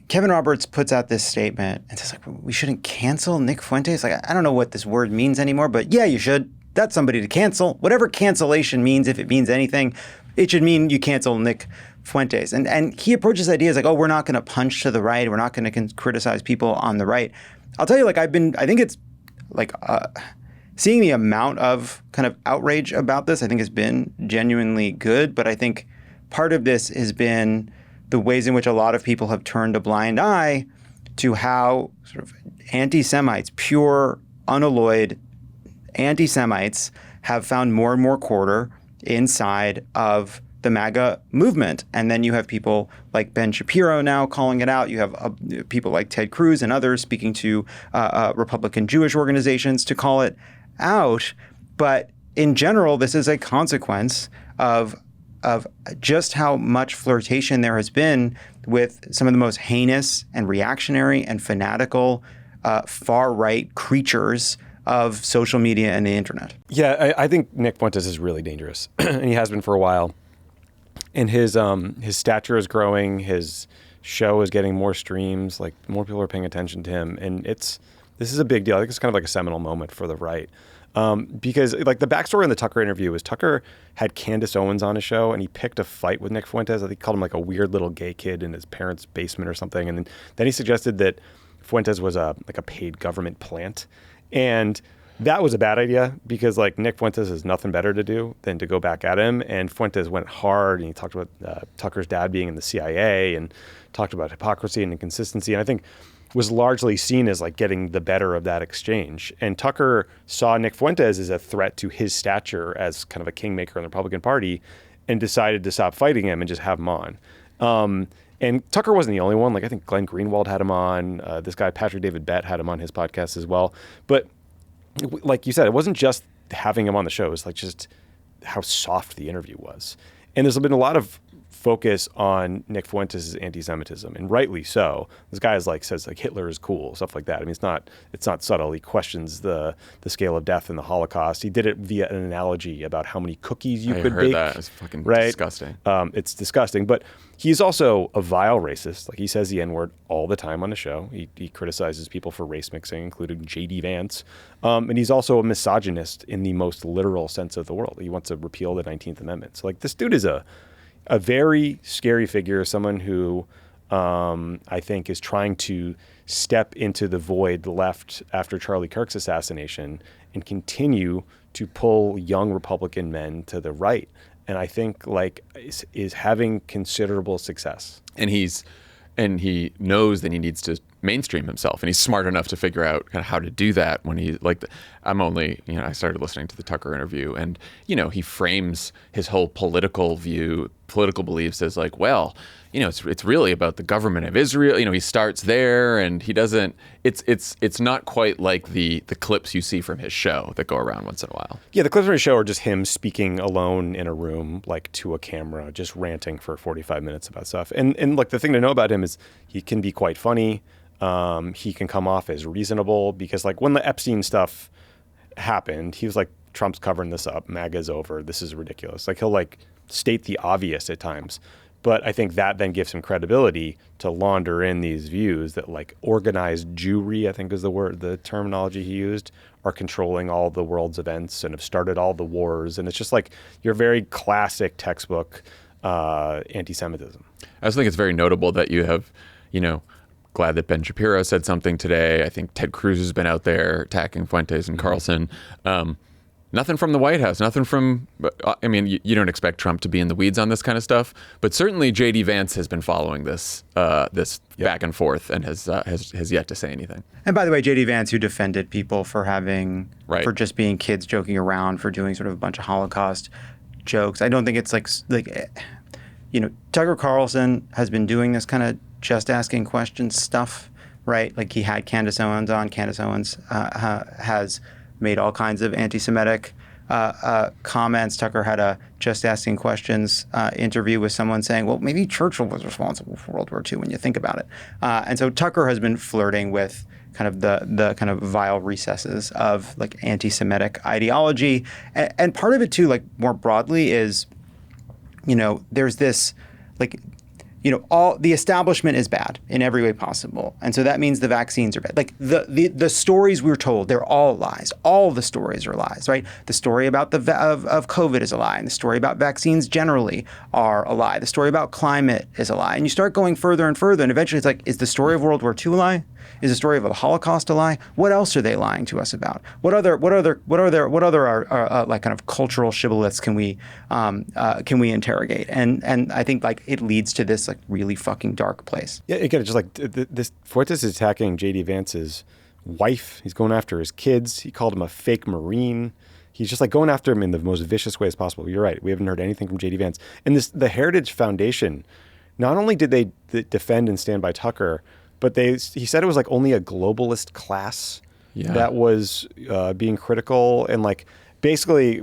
Kevin Roberts puts out this statement and says, like, we shouldn't cancel Nick Fuentes. Like, I don't know what this word means anymore, but yeah, you should. That's somebody to cancel. Whatever cancellation means, if it means anything, it should mean you cancel Nick Fuentes. And he approaches ideas like, oh, we're not going to punch to the right. We're not going to criticize people on the right. I'll tell you, like, I think it's like seeing the amount of kind of outrage about this, I think has been genuinely good. But I think part of this has been the ways in which a lot of people have turned a blind eye to how sort of anti-Semites, pure, unalloyed anti-Semites, have found more and more quarter inside of the MAGA movement. And then you have people like Ben Shapiro now calling it out. You have people like Ted Cruz and others speaking to Republican Jewish organizations to call it out. But in general, this is a consequence of just how much flirtation there has been with some of the most heinous and reactionary and fanatical far-right creatures of social media and the internet. Yeah, I think Nick Fuentes is really dangerous, and he has been for a while. And his stature is growing. His show is getting more streams. Like, more people are paying attention to him, and this is a big deal. I think it's kind of like a seminal moment for the right. Because like the backstory in the Tucker interview was Tucker had Candace Owens on his show, and he picked a fight with Nick Fuentes. I think he called him like a weird little gay kid in his parents' basement or something. And then he suggested that Fuentes was a paid government plant. And that was a bad idea because like Nick Fuentes has nothing better to do than to go back at him. And Fuentes went hard, and he talked about Tucker's dad being in the CIA and talked about hypocrisy and inconsistency. And I think was largely seen as like getting the better of that exchange. And Tucker saw Nick Fuentes as a threat to his stature as kind of a kingmaker in the Republican Party and decided to stop fighting him and just have him on. And Tucker wasn't the only one. Like, I think Glenn Greenwald had him on. This guy, Patrick David Bett, had him on his podcast as well. But like you said, it wasn't just having him on the show. It was like just how soft the interview was. And there's been a lot of focus on Nick Fuentes' anti-Semitism, and rightly so. This guy says Hitler is cool, stuff like that. I mean, it's not subtle. He questions the scale of death in the Holocaust. He did it via an analogy about how many cookies you could bake. I heard that. It's fucking disgusting. It's disgusting, but he's also a vile racist. Like, he says the N-word all the time on the show. He criticizes people for race mixing, including J.D. Vance. And he's also a misogynist in the most literal sense of the world. He wants to repeal the 19th Amendment. So like, this dude is a very scary figure, someone who I think is trying to step into the void left after Charlie Kirk's assassination and continue to pull young Republican men to the right. And I think is having considerable success. And he knows that he needs to mainstream himself, and he's smart enough to figure out kind of how to do that when he I started listening to the Tucker interview, and he frames his whole political beliefs as like, well, it's really about the government of Israel. He starts there, and he doesn't. It's not quite like the clips you see from his show that go around once in a while. Yeah, the clips from his show are just him speaking alone in a room, like to a camera, just ranting for 45 minutes about stuff. And like, the thing to know about him is he can be quite funny. He can come off as reasonable, because like when the Epstein stuff happened, he was like, Trump's covering this up. MAGA's over. This is ridiculous. Like, he'll like state the obvious at times. But I think that then gives him credibility to launder in these views that like organized Jewry, I think is the terminology he used, are controlling all the world's events and have started all the wars. And it's just like your very classic textbook anti-Semitism. I also think it's very notable that you have, glad that Ben Shapiro said something today. I think Ted Cruz has been out there attacking Fuentes and Carlson. Nothing from the White House, nothing from, I mean, you don't expect Trump to be in the weeds on this kind of stuff, but certainly J.D. Vance has been following this back and forth and has yet to say anything. And by the way, J.D. Vance, who defended people for for just being kids joking around, for doing sort of a bunch of Holocaust jokes. I don't think it's like Tucker Carlson has been doing this kind of just asking questions stuff, right? Like he had Candace Owens on. Candace Owens has made all kinds of anti-Semitic comments. Tucker had a just asking questions interview with someone saying, well, maybe Churchill was responsible for World War II when you think about it. And so Tucker has been flirting with kind of the kind of vile recesses of like anti-Semitic ideology. And part of it too, like more broadly is, there's this like, all the establishment is bad in every way possible. And so that means the vaccines are bad. Like the stories we're told, they're all lies. All the stories are lies, right? The story about of COVID is a lie. And the story about vaccines generally are a lie. The story about climate is a lie. And you start going further and further. And eventually it's like, is the story of World War II a lie? Is the story of the Holocaust a lie? What else are they lying to us about? What other like kind of cultural shibboleths can we interrogate? And I think like it leads to this like really fucking dark place. Yeah, again, just like this Fuentes is attacking J.D. Vance's wife. He's going after his kids. He called him a fake Marine. He's just like going after him in the most vicious ways possible. You're right. We haven't heard anything from J.D. Vance. And the Heritage Foundation, not only did they defend and stand by Tucker, but he said it was like only a globalist class that was being critical and like basically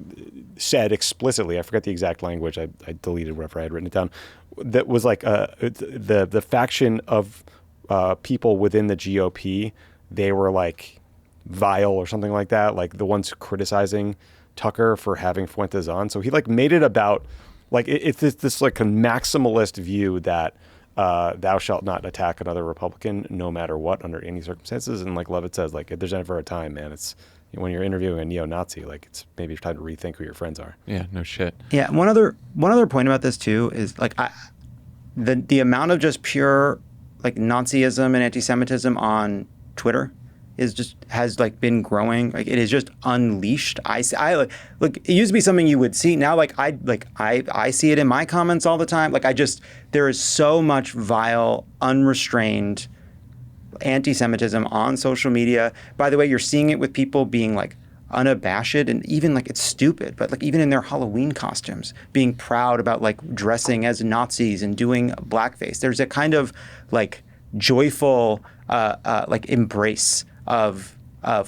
said explicitly, I forget the exact language, I deleted whatever I had written it down, that was like the faction of people within the GOP, they were like vile or something like that, like the ones criticizing Tucker for having Fuentes on. So he like made it about like it's this like a maximalist view that thou shalt not attack another Republican no matter what under any circumstances. And like Lovett says, like if there's ever a time, man, it's when you're interviewing a neo-Nazi, like it's maybe time to rethink who your friends are. Yeah, no shit. Yeah, one other point about this too is like the amount of just pure like Nazism and anti-Semitism on Twitter has like been growing. Like it is just unleashed. I look, it used to be something you would see. Now like I see it in my comments all the time. Like there is so much vile, unrestrained anti-Semitism on social media. By the way, you're seeing it with people being like unabashed and even like it's stupid, but like even in their Halloween costumes, being proud about like dressing as Nazis and doing blackface. There's a kind of like joyful like embrace of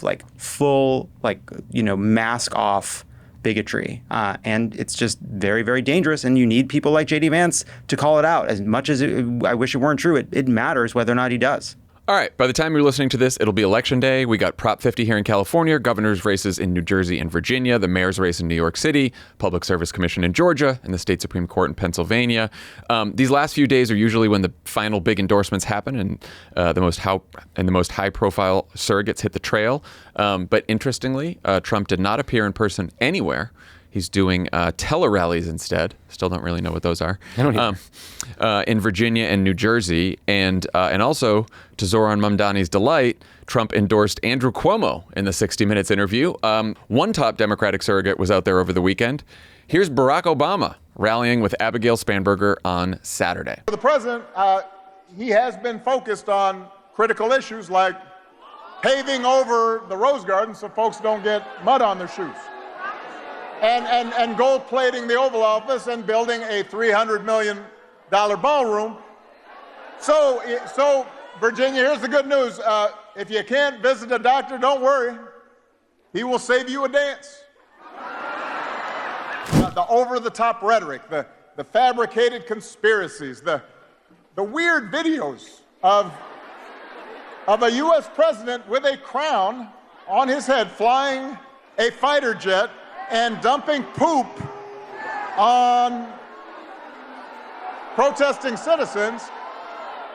like full like mask off bigotry, and it's just very, very dangerous. And you need people like J.D. Vance to call it out. As much as I wish it weren't true, it matters whether or not he does. All right, by the time you're listening to this, it'll be Election Day. We got Prop 50 here in California, governor's races in New Jersey and Virginia, the mayor's race in New York City, Public Service Commission in Georgia, and the state Supreme Court in Pennsylvania. These last few days are usually when the final big endorsements happen and the most high-profile surrogates hit the trail. But interestingly, Trump did not appear in person anywhere. He's doing tele-rallies instead. Still don't really know what those are. I don't either. In Virginia and New Jersey. And also, to Zoran Mamdani's delight, Trump endorsed Andrew Cuomo in the 60 Minutes interview. One top Democratic surrogate was out there over the weekend. Here's Barack Obama rallying with Abigail Spanberger on Saturday. The president, he has been focused on critical issues like paving over the Rose Garden so folks don't get mud on their shoes. And gold plating the Oval Office and building a $300 million ballroom. So Virginia, here's the good news. If you can't visit a doctor, don't worry. He will save you a dance. The over-the-top rhetoric, the fabricated conspiracies, the weird videos of a U.S. president with a crown on his head flying a fighter jet and dumping poop on protesting citizens,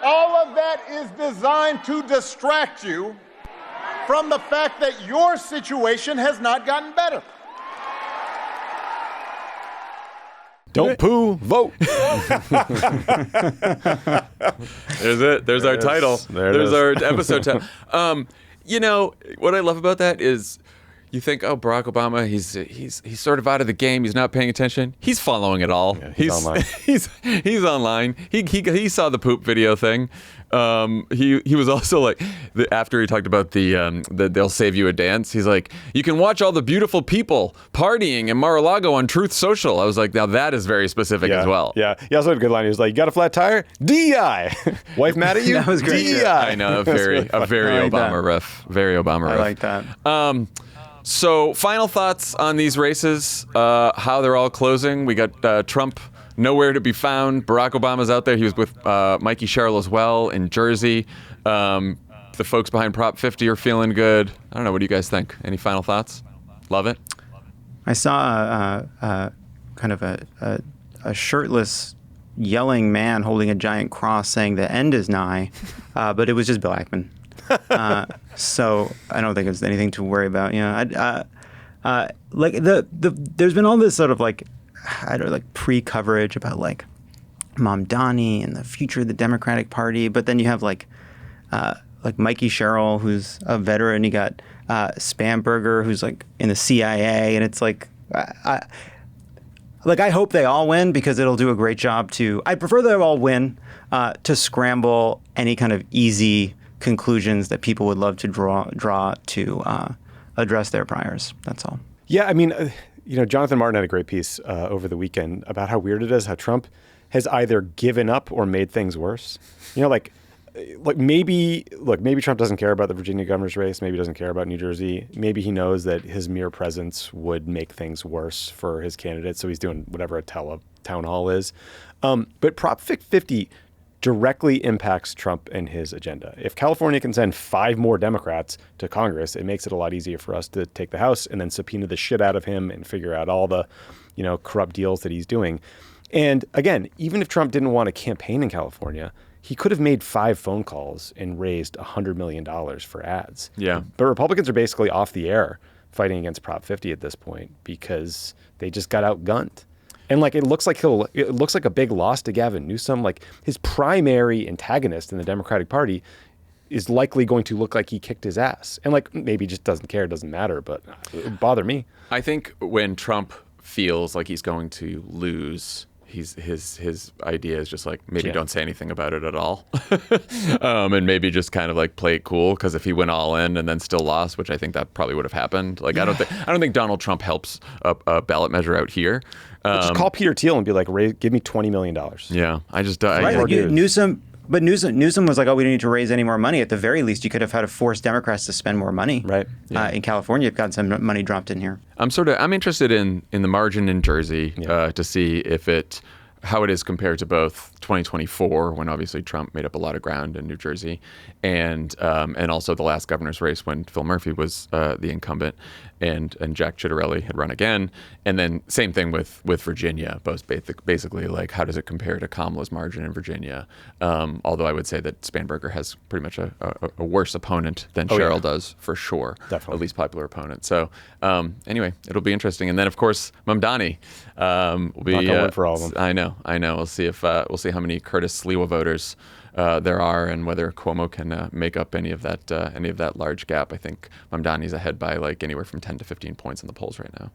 all of that is designed to distract you from the fact that your situation has not gotten better. Don't poo, vote. There's it. There's our title. There's our episode title. What I love about that is You think, oh, Barack Obama, he's sort of out of the game. He's not paying attention. He's following it all. Yeah, he's online. he's online. He saw the poop video thing. He was also like, after he talked about the they'll save you a dance. He's like, you can watch all the beautiful people partying in Mar-a-Lago on Truth Social. I was like, now that is very specific as well. Yeah. He also had a good line. He was like, you got a flat tire? DEI. Wife mad at you? That was great. DEI. I know, a very Obama riff. Very Obama riff. I like that. So, final thoughts on these races, how they're all closing. We got Trump nowhere to be found. Barack Obama's out there. He was with Mikey Sherrill as well in Jersey. The folks behind Prop 50 are feeling good. I don't know. What do you guys think? Any final thoughts? Lovett? I saw kind of a shirtless, yelling man holding a giant cross saying the end is nigh, but it was just Bill Ackman. So I don't think it's anything to worry about. Like there's been all this sort of like, I don't know, like pre-coverage about like Mamdani and the future of the Democratic Party, but then you have like Mikey Sherrill, who's a veteran. You got Spamberger, who's like in the CIA, and it's like I hope they all win because it'll do a great job I prefer they all win to scramble any kind of easy conclusions that people would love to draw to address their priors. That's all. Yeah, I mean, Jonathan Martin had a great piece over the weekend about how weird it is how Trump has either given up or made things worse. Maybe Trump doesn't care about the Virginia governor's race. Maybe he doesn't care about New Jersey. Maybe he knows that his mere presence would make things worse for his candidate, so he's doing whatever a town hall is. But Prop 50 directly impacts Trump and his agenda. If California can send 5 more Democrats to Congress, it makes it a lot easier for us to take the House and then subpoena the shit out of him and figure out all the, corrupt deals that he's doing. And again, even if Trump didn't want to campaign in California, he could have made 5 phone calls and raised $100 million for ads. Yeah. But Republicans are basically off the air fighting against Prop 50 at this point because they just got outgunned. And it looks like a big loss to Gavin Newsom. Like his primary antagonist in the Democratic Party is likely going to look like he kicked his ass. And maybe he just doesn't care, it doesn't matter, but it would bother me. I think when Trump feels like he's going to lose, his idea is just like maybe don't say anything about it at all, and maybe just kind of like play it cool. Because if he went all in and then still lost, which I think that probably would have happened. I don't think Donald Trump helps a ballot measure out here. Just call Peter Thiel and be like, give me $20 million. Yeah, I just Newsom. But Newsom was like, oh, we don't need to raise any more money. At the very least, you could have had to force Democrats to spend more money. Right. Yeah. In California, you've got some money dropped in here. I'm interested in the margin in Jersey to see how it is compared to both 2024, when obviously Trump made up a lot of ground in New Jersey, and also the last governor's race when Phil Murphy was the incumbent, and Jack Ciattarelli had run again, and then same thing with Virginia. Both basically like how does it compare to Kamala's margin in Virginia? Although I would say that Spamberger has pretty much a worse opponent than Sherrill does for sure. Definitely. At least popular opponent. So anyway, it'll be interesting. And then of course Mamdani will be not gonna win for all of them. I know. We'll see how many Curtis Sliwa voters there are, and whether Cuomo can make up any of that large gap. I think Mamdani's ahead by like anywhere from 10 to 15 points in the polls right now.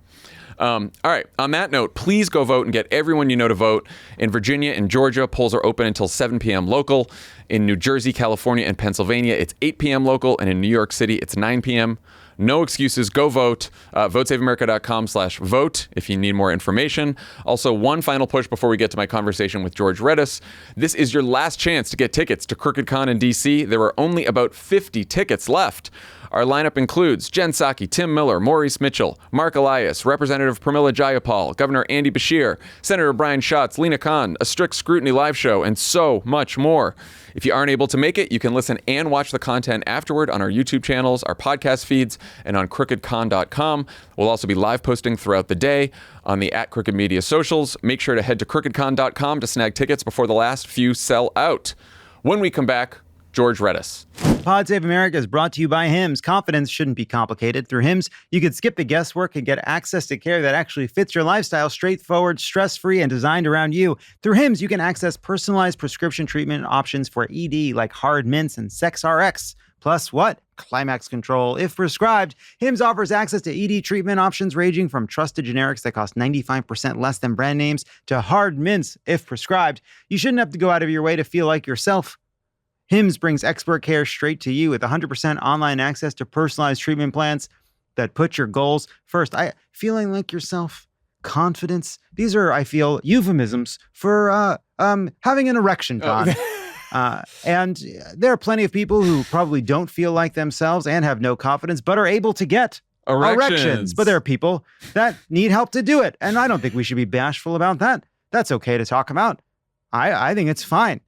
All right. On that note, please go vote and get everyone you know to vote. In Virginia and Georgia, polls are open until 7 p.m. local. In New Jersey, California, and Pennsylvania, it's 8 p.m. local, and in New York City, it's 9 p.m. No excuses. Go vote. VoteSaveAmerica.com/vote if you need more information. Also, one final push before we get to my conversation with George Retes. This is your last chance to get tickets to CrookedCon in D.C. There are only about 50 tickets left. Our lineup includes Jen Psaki, Tim Miller, Maurice Mitchell, Mark Elias, Representative Pramila Jayapal, Governor Andy Beshear, Senator Brian Schatz, Lena Khan, a Strict Scrutiny live show, and so much more. If you aren't able to make it, you can listen and watch the content afterward on our YouTube channels, our podcast feeds, and on crookedcon.com. We'll also be live posting throughout the day on the @CrookedMedia socials. Make sure to head to crookedcon.com to snag tickets before the last few sell out. When we come back, George Retes. Pod Save America is brought to you by Hims. Confidence shouldn't be complicated. Through Hims, you can skip the guesswork and get access to care that actually fits your lifestyle, straightforward, stress-free, and designed around you. Through Hims, you can access personalized prescription treatment options for ED like hard mints and Sex RX. Plus what? Climax control. If prescribed, Hims offers access to ED treatment options ranging from trusted generics that cost 95% less than brand names to hard mints. If prescribed, you shouldn't have to go out of your way to feel like yourself. Hims brings expert care straight to you with 100% online access to personalized treatment plans that put your goals first. Feeling like yourself, confidence. These are, I feel, euphemisms for having an erection, Don. And there are plenty of people who probably don't feel like themselves and have no confidence, but are able to get erections. But there are people that need help to do it. And I don't think we should be bashful about that. That's okay to talk about. I think it's fine.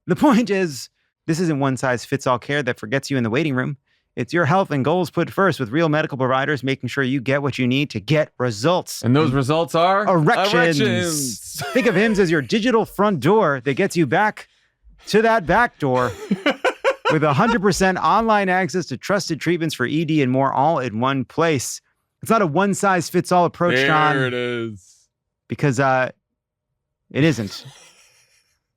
The point is, this isn't one-size-fits-all care that forgets you in the waiting room. It's your health and goals put first with real medical providers, making sure you get what you need to get results. And those results are? Erections. Think of Hims as your digital front door that gets you back to that back door with 100% online access to trusted treatments for ED and more all in one place. It's not a one-size-fits-all approach, John. There it is. Because it isn't.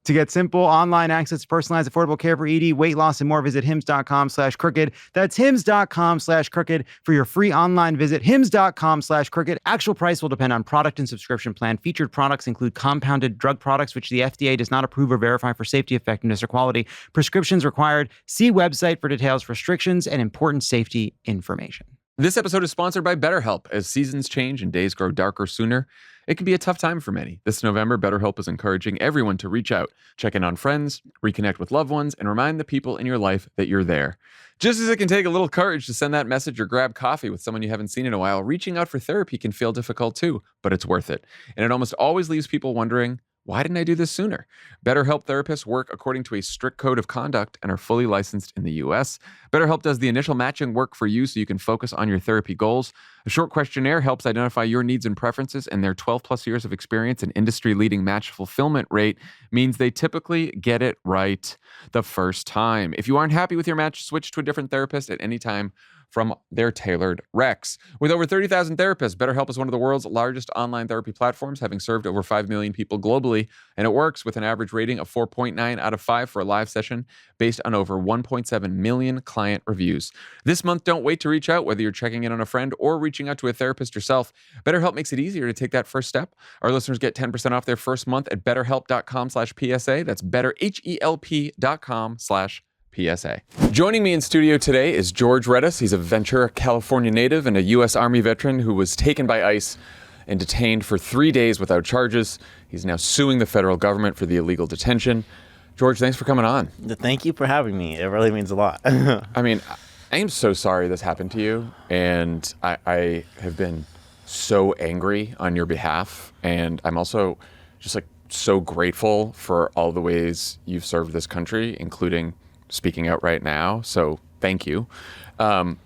To get simple online access to personalized affordable care for ED, weight loss, and more, visit hims.com/crooked. That's hims.com/crooked for your free online visit. Hims.com/crooked. Actual price will depend on product and subscription plan. Featured products include compounded drug products, which the FDA does not approve or verify for safety, effectiveness, or quality. Prescriptions required. See website for details, restrictions, and important safety information. This episode is sponsored by BetterHelp. As seasons change and days grow darker sooner, it can be a tough time for many. This November, BetterHelp is encouraging everyone to reach out, check in on friends, reconnect with loved ones, and remind the people in your life that you're there. Just as it can take a little courage to send that message or grab coffee with someone you haven't seen in a while, reaching out for therapy can feel difficult too, but it's worth it. And it almost always leaves people wondering, why didn't I do this sooner? BetterHelp therapists work according to a strict code of conduct and are fully licensed in the U.S. BetterHelp does the initial matching work for you so you can focus on your therapy goals. A short questionnaire helps identify your needs and preferences, and their 12-plus years of experience and industry-leading match fulfillment rate means they typically get it right the first time. If you aren't happy with your match, switch to a different therapist at any time from their tailored recs. With over 30,000 therapists, BetterHelp is one of the world's largest online therapy platforms, having served over 5 million people globally, and it works with an average rating of 4.9 out of 5 for a live session based on over 1.7 million client reviews. This month, don't wait to reach out, whether you're checking in on a friend or reaching out to a therapist yourself. BetterHelp makes it easier to take that first step. Our listeners get 10% off their first month at betterhelp.com/PSA. That's betterhelp.com/PSA. Joining me in studio today is George Retes. He's a Ventura, California native and a U.S. Army veteran who was taken by ICE and detained for 3 days without charges. He's now suing the federal government for the illegal detention. George, thanks for coming on. Thank you for having me. It really means a lot. I mean, I am so sorry this happened to you, and I have been so angry on your behalf, and I'm also just like so grateful for all the ways you've served this country, including speaking out right now. So thank you. I've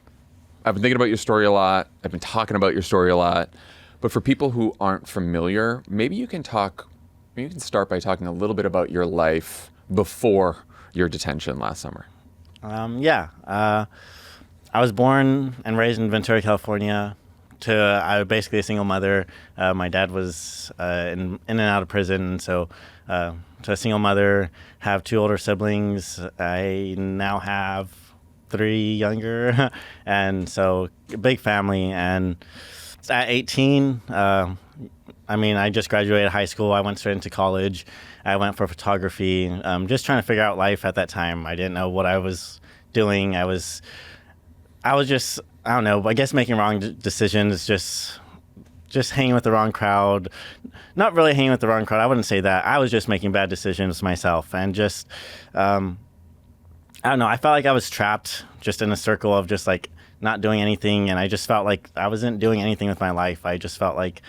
been thinking about your story a lot. I've been talking about your story a lot. But for people who aren't familiar, maybe you can start by talking a little bit about your life before your detention last summer. I was born and raised in Ventura, California. I was basically a single mother. My dad was in and out of prison, so to a single mother, have 2 older siblings. I now have 3 younger, and so a big family. And at 18, I just graduated high school. I went straight into college. I went for photography, just trying to figure out life at that time. I didn't know what I was doing. I was just, I don't know, I guess making wrong decisions, just hanging with the wrong crowd. Not really hanging with the wrong crowd. I wouldn't say that. I was just making bad decisions myself, and just, I don't know. I felt like I was trapped just in a circle of just like not doing anything, and I just felt like I wasn't doing anything with my life. I just felt like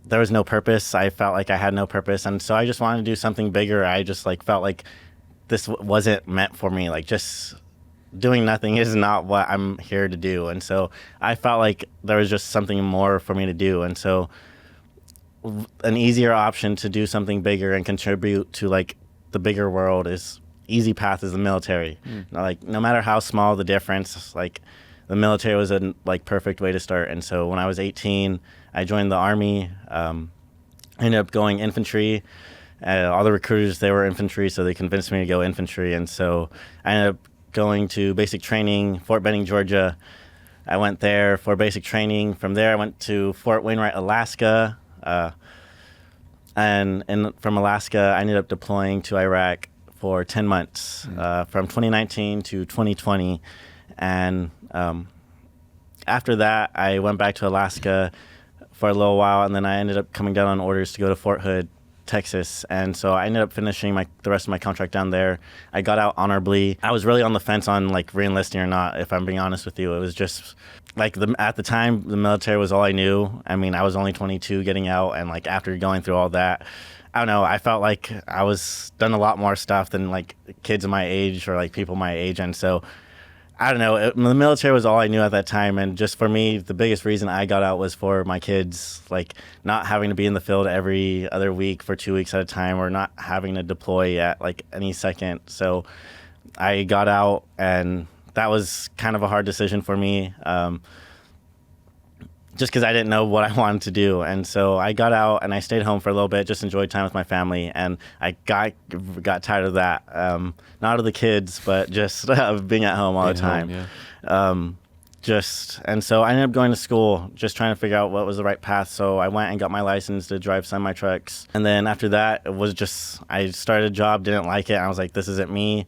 there was no purpose. I felt like I had no purpose, and so I just wanted to do something bigger. I just like felt like this wasn't meant for me. Like just doing nothing is not what I'm here to do. And so I felt like there was just something more for me to do. And so an easier option to do something bigger and contribute to like the bigger world is easy path is the military. Like no matter how small the difference, like the military was a like perfect way to start. And so when I was 18, I joined the Army, ended up going infantry. All the recruiters, they were infantry, so they convinced me to go infantry. And so I ended up going to basic training, Fort Benning, Georgia. I went there for basic training. From there, I went to Fort Wainwright, Alaska. And from Alaska, I ended up deploying to Iraq for 10 months, from 2019 to 2020. And after that, I went back to Alaska for a little while, and then I ended up coming down on orders to go to Fort Hood, Texas. And so I ended up finishing the rest of my contract down there. I got out honorably. I was really on the fence on like re-enlisting or not, if I'm being honest with you. It was just like at the time, the military was all I knew. I mean, I was only 22 getting out, and like after going through all that, I don't know, I felt like I was done a lot more stuff than like kids my age or like people my age. And so I don't know, the military was all I knew at that time. And just for me, the biggest reason I got out was for my kids, like not having to be in the field every other week for 2 weeks at a time, or not having to deploy at like any second. So I got out, and that was kind of a hard decision for me, just because I didn't know what I wanted to do. And so I got out and I stayed home for a little bit, just enjoyed time with my family. And I got tired of that. Not of the kids, but just being at home all the time. And so I ended up going to school, just trying to figure out what was the right path. So I went and got my license to drive semi-trucks. And then after that, it was just, I started a job, didn't like it. I was like, this isn't me.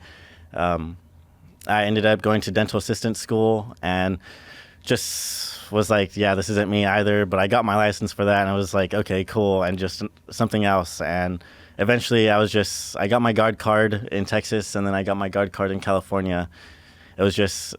I ended up going to dental assistant school and just was like, yeah, this isn't me either. But I got my license for that, and I was like, okay, cool, and just something else. And eventually I got my guard card in Texas, and then I got my guard card in California. It was just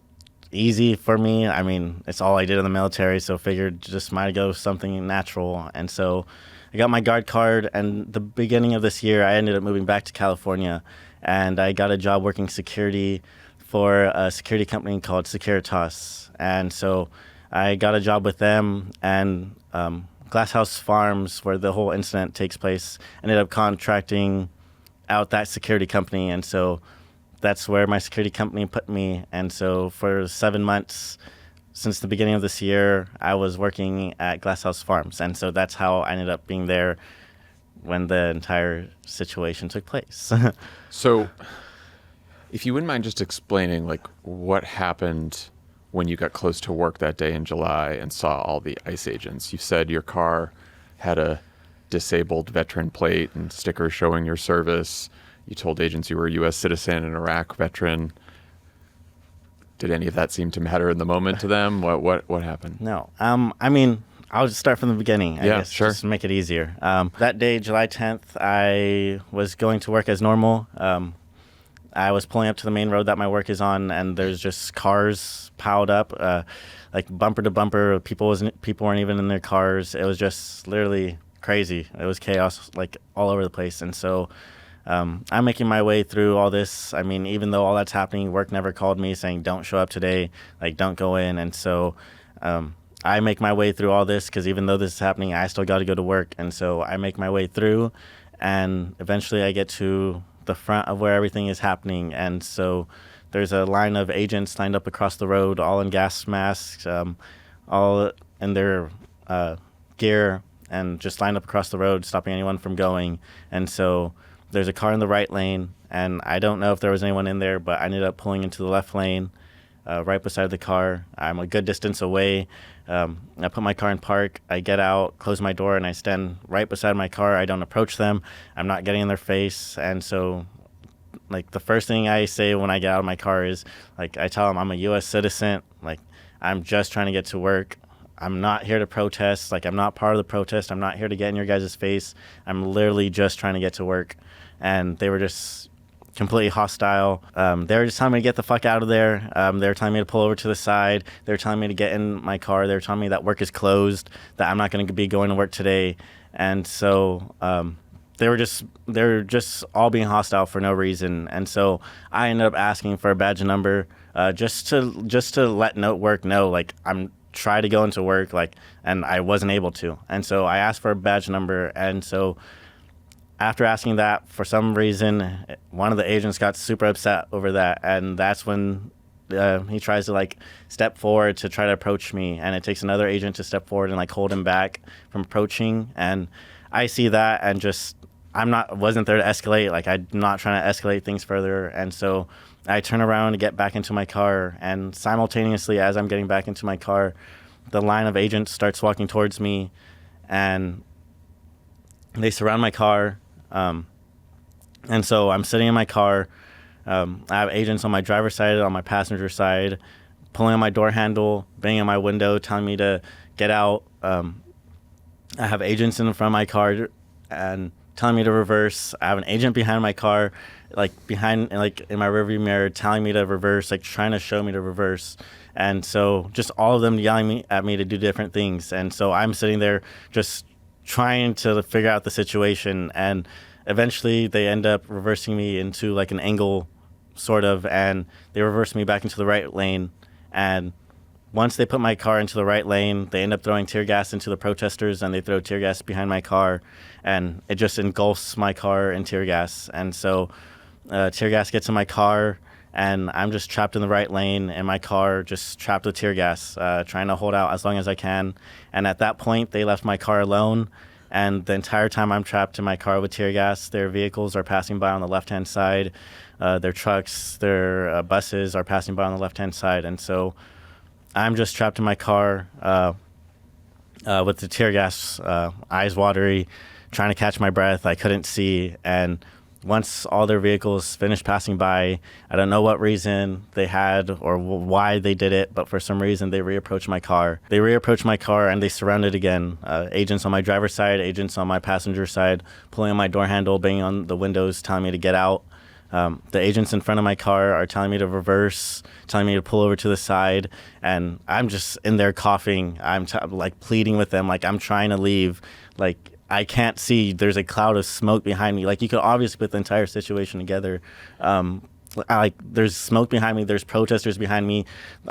easy for me. I mean, it's all I did in the military, so figured just might go something natural. And so I got my guard card, and the beginning of this year, I ended up moving back to California, and I got a job working security for a security company called Securitas. And so I got a job with them, and Glasshouse Farms, where the whole incident takes place, ended up contracting out that security company. And so that's where my security company put me. And so for 7 months since the beginning of this year, I was working at Glasshouse Farms. And so that's how I ended up being there when the entire situation took place. So if you wouldn't mind just explaining like what happened when you got close to work that day in July and saw all the ICE agents. You said your car had a disabled veteran plate and stickers showing your service. You told agents you were a U.S. citizen and Iraq veteran. Did any of that seem to matter in the moment to them? What happened? No. I mean, I'll just start from the beginning, I guess, sure. just to make it easier. That day, July 10th, I was going to work as normal. I was pulling up to the main road that my work is on, and there's just cars piled up, like bumper to bumper. People weren't even in their cars. It was just literally crazy. It was chaos, like all over the place. And so I'm making my way through all this. I mean, even though all that's happening, work never called me saying, don't show up today, like don't go in. And so I make my way through all this, because even though this is happening, I still got to go to work. And so I make my way through, and eventually I get to the front of where everything is happening. And so there's a line of agents lined up across the road, all in gas masks, all in their gear, and just lined up across the road, stopping anyone from going. And so there's a car in the right lane, and I don't know if there was anyone in there, but I ended up pulling into the left lane, right beside the car. I'm a good distance away. I put my car in park. I get out, close my door, and I stand right beside my car. I don't approach them. I'm not getting in their face. And so, like, the first thing I say when I get out of my car is, like, I tell them I'm a U.S. citizen. Like, I'm just trying to get to work. I'm not here to protest. Like, I'm not part of the protest. I'm not here to get in your guys' face. I'm literally just trying to get to work. And they were just completely hostile. They were just telling me to get the fuck out of there. They were telling me to pull over to the side. They were telling me to get in my car. They were telling me that work is closed, that I'm not going to be going to work today. And so they were just all being hostile for no reason. And so I ended up asking for a badge number, just to let work know, like, I'm trying to go into work, like, and I wasn't able to. And so I asked for a badge number. And so after asking that, for some reason, one of the agents got super upset over that, and that's when he tries to, like, step forward to try to approach me, and it takes another agent to step forward and, like, hold him back from approaching. And I see that, and just wasn't there to escalate. Like, I'm not trying to escalate things further. And so I turn around to get back into my car, and simultaneously as I'm getting back into my car, the line of agents starts walking towards me, and they surround my car. And so I'm sitting in my car. I have agents on my driver's side, on my passenger side, pulling on my door handle, banging on my window, telling me to get out. I have agents in front of my car and telling me to reverse. I have an agent behind my car, in my rearview mirror, telling me to reverse, trying to show me to reverse. And so just all of them yelling at me to do different things. And so I'm sitting there just trying to figure out the situation. And eventually they end up reversing me into an angle, sort of, and they reverse me back into the right lane. And once they put my car into the right lane, they end up throwing tear gas into the protesters, and they throw tear gas behind my car, and it just engulfs my car in tear gas. And so tear gas gets in my car, and I'm just trapped in the right lane in my car, just trapped with tear gas, trying to hold out as long as I can. And at that point, they left my car alone, and the entire time I'm trapped in my car with tear gas, their vehicles are passing by on the left-hand side. Their trucks, their buses are passing by on the left-hand side. And so I'm just trapped in my car with the tear gas, eyes watery, trying to catch my breath. I couldn't see. And once all their vehicles finished passing by, I don't know what reason they had or why they did it, but for some reason they reapproached my car. They reapproached my car and they surrounded again. Agents on my driver's side, agents on my passenger side, pulling on my door handle, banging on the windows, telling me to get out. The agents in front of my car are telling me to reverse, telling me to pull over to the side, and I'm just in there coughing. I'm pleading with them, I'm trying to leave. I can't see. There's a cloud of smoke behind me. You could obviously put the entire situation together. There's smoke behind me. There's protesters behind me.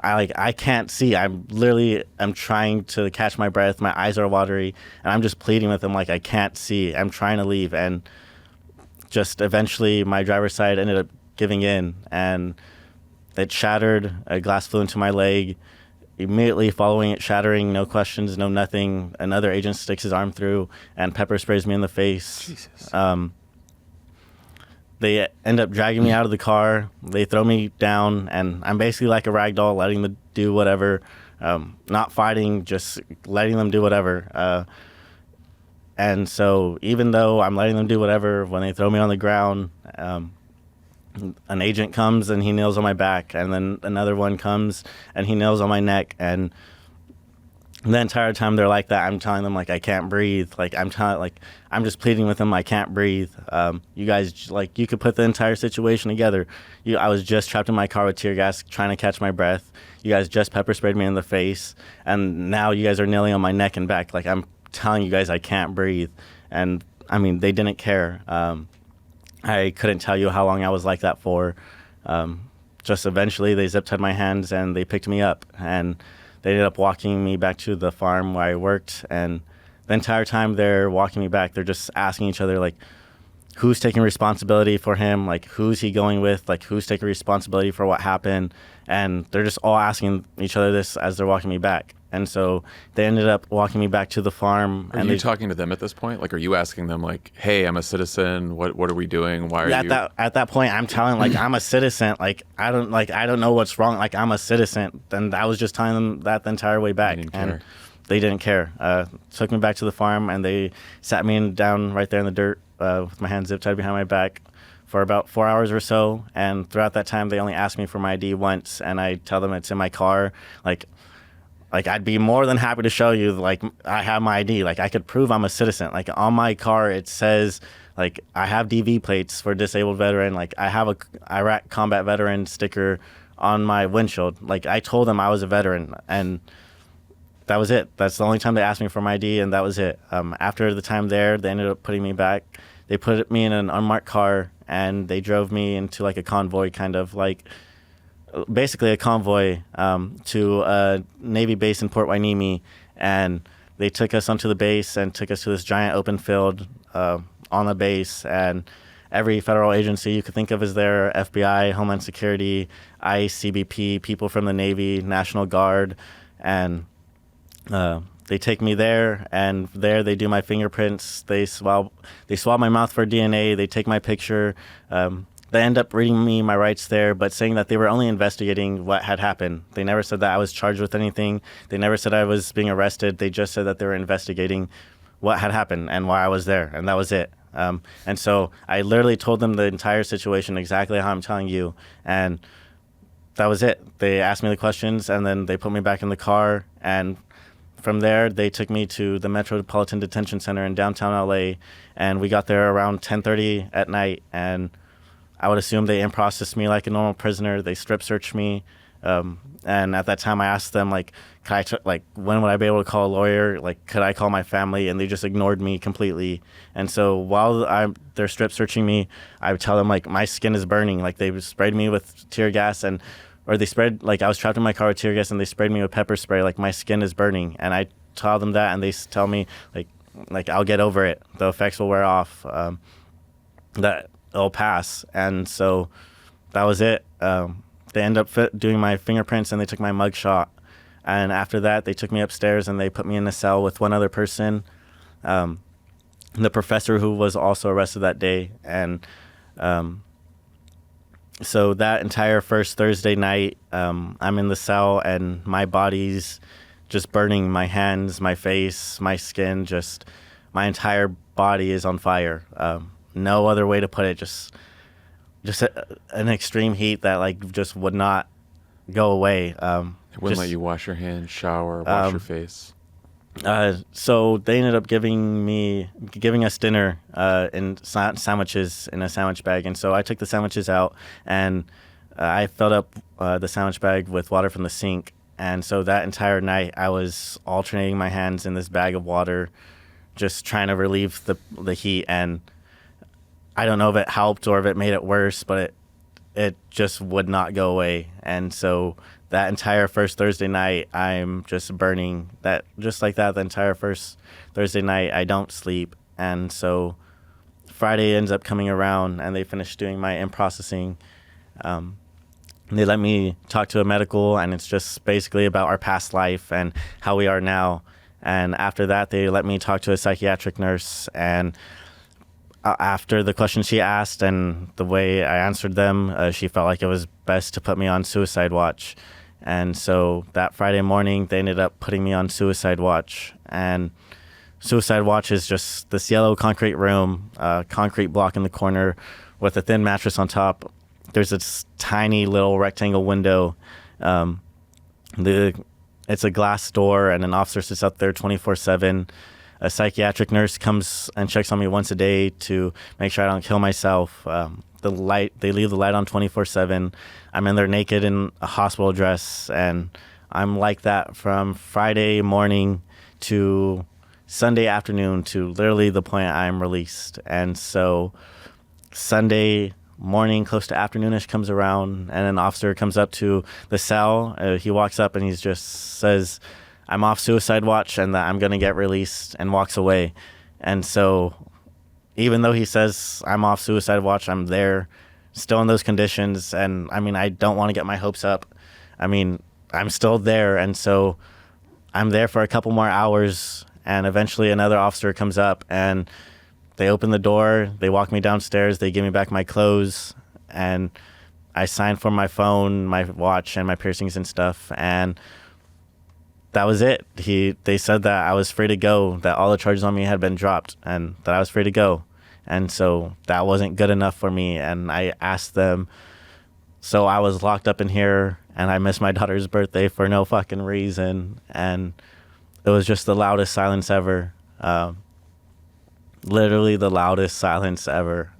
I can't see. I'm trying to catch my breath. My eyes are watery, and I'm just pleading with them I can't see. I'm trying to leave, and just eventually my driver's side ended up giving in, and it shattered. A glass flew into my leg. Immediately following it shattering, no questions, no nothing, another agent sticks his arm through and pepper sprays me in the face. Jesus. They end up dragging me out of the car. They throw me down, and I'm basically like a rag doll, letting them do whatever, not fighting, just letting them do whatever. And so even though I'm letting them do whatever, when they throw me on the ground, an agent comes and he kneels on my back, and then another one comes and he kneels on my neck. And the entire time they're like that, I'm telling them I can't breathe. I'm just pleading with them, I can't breathe. You guys, you could put the entire situation together. I was just trapped in my car with tear gas, trying to catch my breath. You guys just pepper sprayed me in the face, and now you guys are kneeling on my neck and back. I'm telling you guys I can't breathe. And I mean, they didn't care. I couldn't tell you how long I was like that for. Just eventually they zip tied my hands and they picked me up, and they ended up walking me back to the farm where I worked. And the entire time they're walking me back, they're just asking each other who's taking responsibility for him, who's he going with, who's taking responsibility for what happened. And they're just all asking each other this as they're walking me back. And so they ended up walking me back to the farm. Are you talking to them at this point? Are you asking them hey, I'm a citizen. What are we doing? Why are you? At that point, I'm telling I'm a citizen. I don't know what's wrong. I'm a citizen. And I was just telling them that the entire way back. They didn't care. Took me back to the farm, and they sat me down right there in the dirt with my hands zip tied behind my back for about 4 hours or so. And throughout that time, they only asked me for my ID once, and I tell them it's in my car. I'd be more than happy to show you, I have my ID. I could prove I'm a citizen. On my car, it says, I have DV plates for disabled veteran. I have a Iraq combat veteran sticker on my windshield. I told them I was a veteran, and that was it. That's the only time they asked me for my ID, and that was it. After the time there, they ended up putting me back. They put me in an unmarked car, and they drove me into a convoy, kind of basically a convoy to a Navy base in Port Hueneme, and they took us onto the base and took us to this giant open field on the base, and every federal agency you could think of is there: FBI, Homeland Security, ICE, CBP, people from the Navy, National Guard, and they take me there, and there they do my fingerprints. They swab my mouth for DNA. They take my picture. they end up reading me my rights there, but saying that they were only investigating what had happened. They never said that I was charged with anything. They never said I was being arrested. They just said that they were investigating what had happened and why I was there, and that was it. And so I literally told them the entire situation exactly how I'm telling you, and that was it. They asked me the questions, and then they put me back in the car, and from there, they took me to the Metropolitan Detention Center in downtown LA, and we got there around 10:30 at night, and I would assume they in-processed me like a normal prisoner. They strip-searched me, and at that time, I asked them, like, when would I be able to call a lawyer? Like, could I call my family? And they just ignored me completely. And so while they're strip-searching me, I would tell them, like, my skin is burning. Like, they sprayed me with tear gas, or they sprayed, like, I was trapped in my car with tear gas, and they sprayed me with pepper spray. Like, my skin is burning. And I tell them that, and they tell me, like I'll get over it. The effects will wear off. That it'll pass. And so that was it. They ended up doing my fingerprints, and they took my mugshot. And after that, they took me upstairs, and they put me in a cell with one other person, the professor who was also arrested that day. And so that entire first Thursday night, I'm in the cell, and my body's just burning. My hands, my face, my skin, just my entire body is on fire. No other way to put it. Just an extreme heat that, like, just would not go away. It wouldn't let you wash your hands, shower, wash your face. So they ended up giving us dinner in sandwiches in a sandwich bag. And so I took the sandwiches out, and I filled up the sandwich bag with water from the sink. And so that entire night, I was alternating my hands in this bag of water, just trying to relieve the heat. And I don't know if it helped or if it made it worse, but it just would not go away. And so that entire first Thursday night, I'm just burning. That just like that, the entire first Thursday night, I don't sleep. And so Friday ends up coming around, and they finish doing my in-processing. They let me talk to a medical, and it's just basically about our past life and how we are now. And after that, they let me talk to a psychiatric nurse, and after the questions she asked and the way I answered them, she felt like it was best to put me on suicide watch. And so that Friday morning, they ended up putting me on suicide watch. And suicide watch is just this yellow concrete room, concrete block in the corner with a thin mattress on top. There's this tiny little rectangle window. It's a glass door, and an officer sits up there 24/7. A psychiatric nurse comes and checks on me once a day to make sure I don't kill myself. They leave the light on 24/7. I'm in there naked in a hospital dress, and I'm like that from Friday morning to Sunday afternoon to literally the point I'm released. And so Sunday morning, close to afternoonish, comes around, and an officer comes up to the cell. He walks up, and he just says, "I'm off suicide watch and that I'm going to get released," and walks away. And so even though he says I'm off suicide watch, I'm there still in those conditions. And I mean, I don't want to get my hopes up. I mean, I'm still there. And so I'm there for a couple more hours, and eventually another officer comes up, and they open the door, they walk me downstairs, they give me back my clothes, and I sign for my phone, my watch, and my piercings and stuff. And that was it. They said that I was free to go, that all the charges on me had been dropped, and that I was free to go. And so that wasn't good enough for me. And I asked them, so I was locked up in here, and I missed my daughter's birthday for no fucking reason. And it was just the loudest silence ever. Literally the loudest silence ever.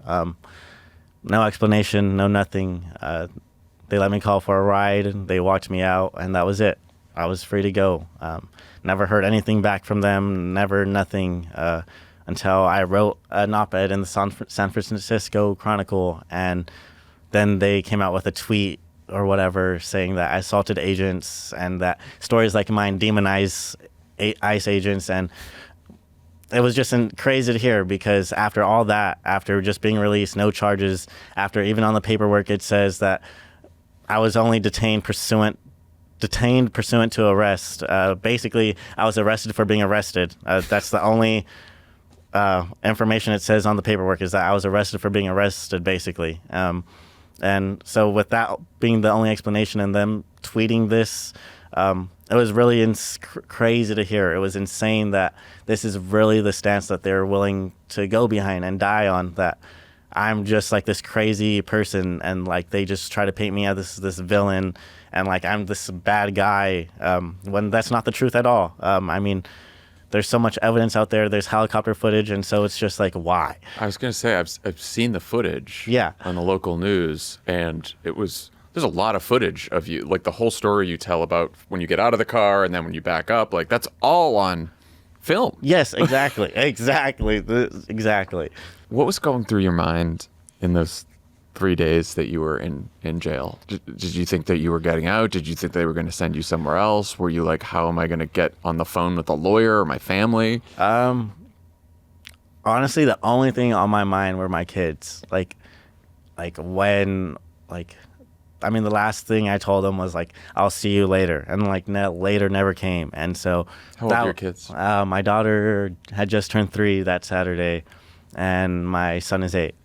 No explanation, no nothing. They let me call for a ride, and they walked me out, and that was it. I was free to go. Never heard anything back from them, nothing, until I wrote an op-ed in the San Francisco Chronicle, and then they came out with a tweet or whatever saying that I assaulted agents, and that stories like mine demonize ICE agents. And it was just crazy to hear, because after all that, after just being released, no charges, after even on the paperwork it says that I was only detained pursuant to arrest. Basically, I was arrested for being arrested. That's the only information it says on the paperwork is that I was arrested for being arrested, basically. And so with that being the only explanation and them tweeting this, it was really crazy to hear. It was insane that this is really the stance that they're willing to go behind and die on, that I'm just like this crazy person, and like they just try to paint me as this villain, and like I'm this bad guy, when that's not the truth at all. I mean, there's so much evidence out there. There's helicopter footage, and so it's just like, why? I was gonna say I've seen the footage. Yeah. On the local news, and there's a lot of footage of you, like the whole story you tell about when you get out of the car and then when you back up, like that's all on film. Yes, exactly, exactly. What was going through your mind in those 3 days that you were in jail? Did you think that you were getting out? Did you think they were going to send you somewhere else? Were you like, how am I going to get on the phone with a lawyer or my family? Honestly, the only thing on my mind were my kids. The last thing I told them was like, I'll see you later. And like later never came. And so how old are your kids? My daughter had just turned 3 that Saturday, and my son is 8.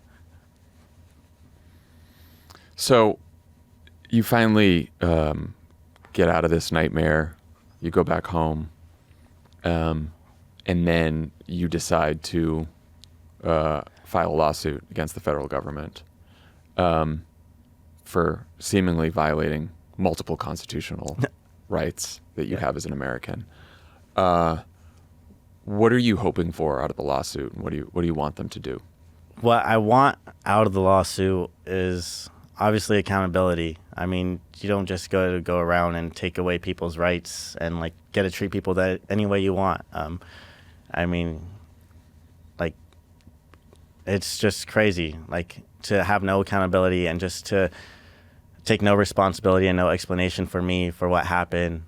So you finally get out of this nightmare, you go back home, and then you decide to file a lawsuit against the federal government for seemingly violating multiple constitutional rights that you have as an American. What are you hoping for out of the lawsuit? What do you want them to do? What I want out of the lawsuit is obviously accountability. I mean, you don't just go around and take away people's rights and like get to treat people that any way you want. I mean, like, it's just crazy, like, to have no accountability and just to take no responsibility and no explanation for me for what happened.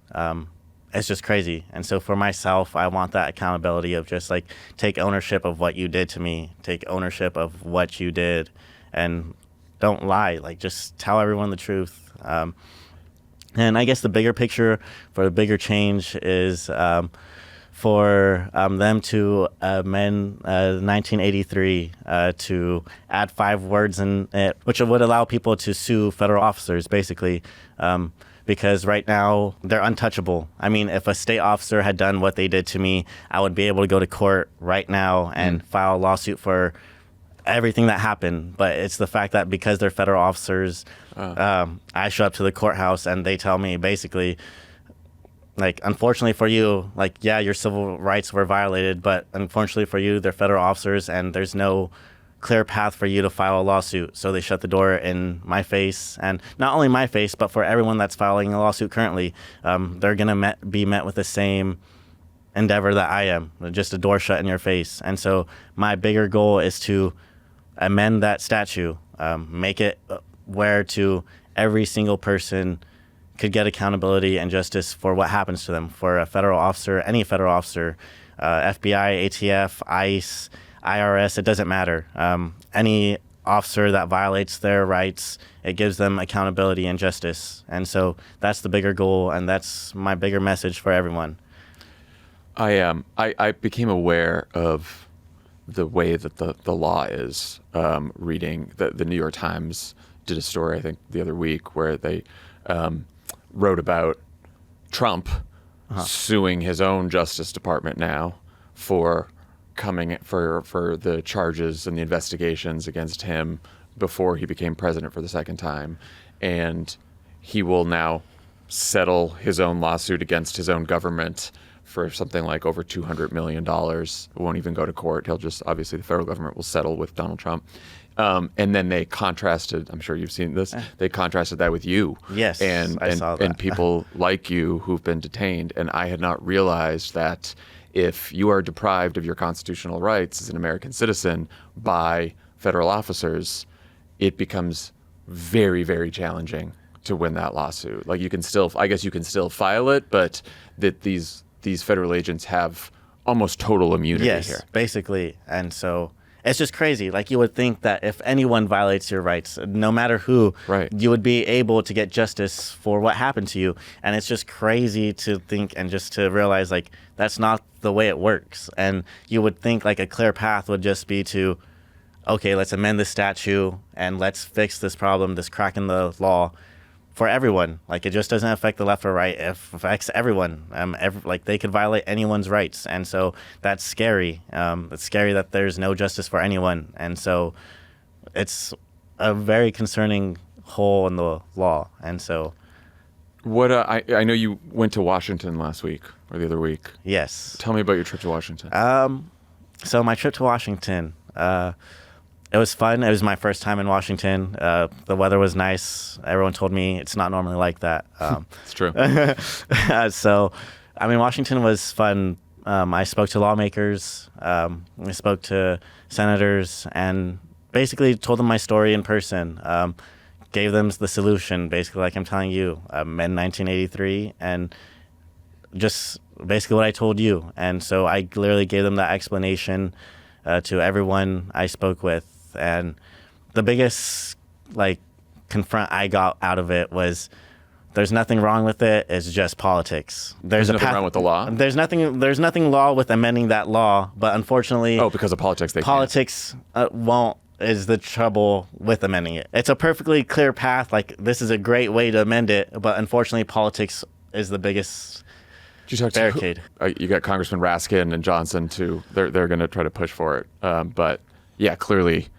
It's just crazy. And so for myself, I want that accountability of just like, take ownership of what you did to me, take ownership of what you did, and don't lie. Like, just tell everyone the truth. And I guess the bigger picture for the bigger change is for them to amend 1983 to add 5 words in it, which would allow people to sue federal officers, basically, because right now they're untouchable. I mean, if a state officer had done what they did to me, I would be able to go to court right now and file a lawsuit for everything that happened. But it's the fact that because they're federal officers, I show up to the courthouse and they tell me basically, like, unfortunately for you, like, yeah, your civil rights were violated, but unfortunately for you, they're federal officers and there's no clear path for you to file a lawsuit. So they shut the door in my face, and not only my face, but for everyone that's filing a lawsuit currently. They're going to be met with the same endeavor that I am, just a door shut in your face. And so my bigger goal is to amend that statute, make it where to every single person could get accountability and justice for what happens to them, for a federal officer, any federal officer, FBI, ATF, ICE, IRS, it doesn't matter. Any officer that violates their rights, it gives them accountability and justice. And so that's the bigger goal, and that's my bigger message for everyone. I became aware of the way that the law is, reading the New York Times did a story, I think, the other week where they wrote about Trump suing his own Justice Department now for coming for the charges and the investigations against him before he became president for the second time. And he will now settle his own lawsuit against his own government for something like over $200 million. It won't even go to court. He'll just, obviously the federal government will settle with Donald Trump. And then they contrasted, I'm sure you've seen this, they contrasted that with you. Yes, I saw that. And people like you who've been detained. And I had not realized that if you are deprived of your constitutional rights as an American citizen by federal officers, it becomes very, very challenging to win that lawsuit. Like, you can still, I guess you can still file it, but that these federal agents have almost total immunity here. Yes, basically. And so it's just crazy. Like, you would think that if anyone violates your rights, no matter who, you would be able to get justice for what happened to you. And it's just crazy to think and just to realize, like, that's not the way it works. And you would think like a clear path would just be to, okay, let's amend the statute and let's fix this problem, this crack in the law for everyone. Like, it just doesn't affect the left or right. It affects everyone. Like, they could violate anyone's rights. And so that's scary. It's scary that there's no justice for anyone. And so it's a very concerning hole in the law. And so... What I know you went to Washington last week or the other week. Yes. Tell me about your trip to Washington. So my trip to Washington, it was fun. It was my first time in Washington. The weather was nice. Everyone told me it's not normally like that. It's true. So, I mean, Washington was fun. I spoke to lawmakers. I spoke to senators and basically told them my story in person. Gave them the solution, basically, like I'm telling you, in 1983, and just basically what I told you. And so I literally gave them that explanation to everyone I spoke with. And the biggest, like, confront I got out of it was there's nothing wrong with it. It's just politics. There's nothing wrong with the law? There's nothing law with amending that law, but unfortunately... Oh, because of politics, politics won't. Is the trouble with amending it. It's a perfectly clear path. Like, this is a great way to amend it, but unfortunately politics is the biggest barricade. You got Congressman Raskin and Johnson too. They're going to try to push for it. But yeah, clearly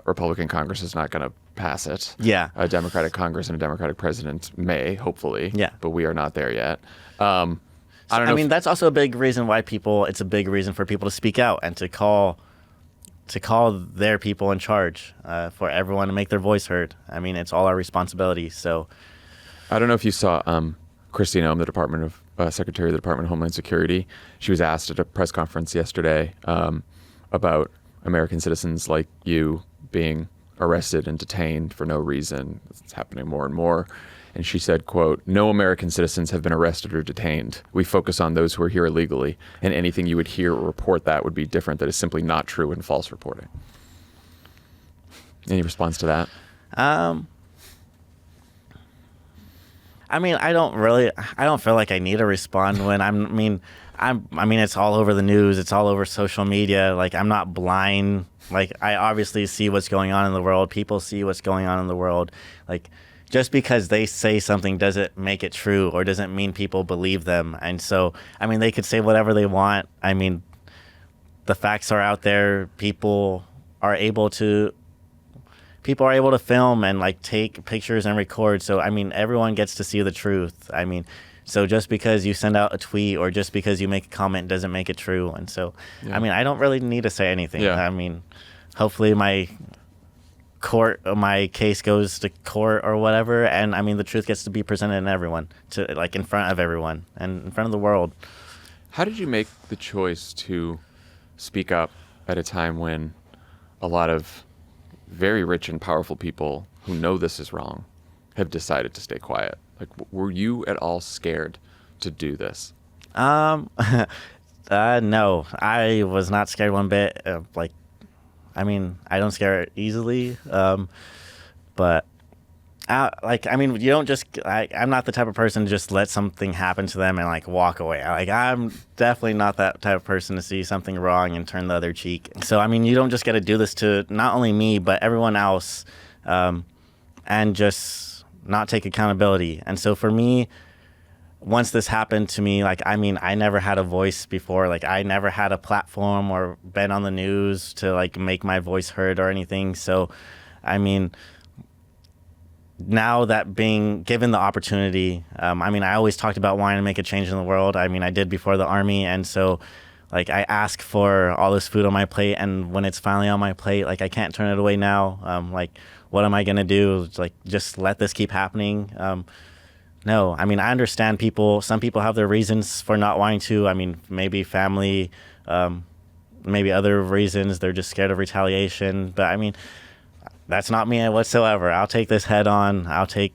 Republican Congress is not going to pass it. Yeah. A Democratic Congress and a Democratic president may, hopefully. Yeah. But we are not there yet. I don't know. I mean, that's also a big reason why it's a big reason for people to speak out and to call their people in charge, for everyone to make their voice heard. I mean, it's all our responsibility. So, I don't know if you saw Kristi Noem, the Secretary of the Department of Homeland Security. She was asked at a press conference yesterday about American citizens like you being arrested and detained for no reason. It's happening more and more. And she said, quote, "No American citizens have been arrested or detained. We focus on those who are here illegally, and anything you would hear or report that would be different that is simply not true and false reporting." Any response to that? I mean, I don't feel like I need to respond when I mean, it's all over the news. It's all over social media. Like, I'm not blind. Like, I obviously see what's going on in the world. People see what's going on in the world. Like, just because they say something doesn't make it true or doesn't mean people believe them. And so, I mean, they could say whatever they want. I mean, the facts are out there. People are able to film and, like, take pictures and record. So, I mean, everyone gets to see the truth. I mean, so just because you send out a tweet or just because you make a comment doesn't make it true. And so, yeah. I mean, I don't really need to say anything. Yeah. I mean, hopefully my case goes to court or whatever, and I mean, the truth gets to be presented in front of everyone and in front of the world. How did you make the choice to speak up at a time when a lot of very rich and powerful people who know this is wrong have decided to stay quiet? Like, were you at all scared to do this? No, I was not scared one bit. I mean, I don't scare easily, but you don't just. I'm not the type of person to just let something happen to them and, like, walk away. Like, I'm definitely not that type of person to see something wrong and turn the other cheek. So, I mean, you don't just get to do this to not only me but everyone else, and just not take accountability. And so for me, once this happened to me, like, I mean, I never had a voice before. Like, I never had a platform or been on the news to, like, make my voice heard or anything. So, I mean, now that being given the opportunity, I mean, I always talked about wanting to make a change in the world. I mean, I did before the Army. And so, like, I ask for all this food on my plate. And when it's finally on my plate, like, I can't turn it away now. Like, what am I going to do? It's like, just let this keep happening? No, I mean, I understand some people have their reasons for not wanting to. I mean, maybe family, maybe other reasons. They're just scared of retaliation. But I mean, that's not me whatsoever. I'll take this head on. I'll take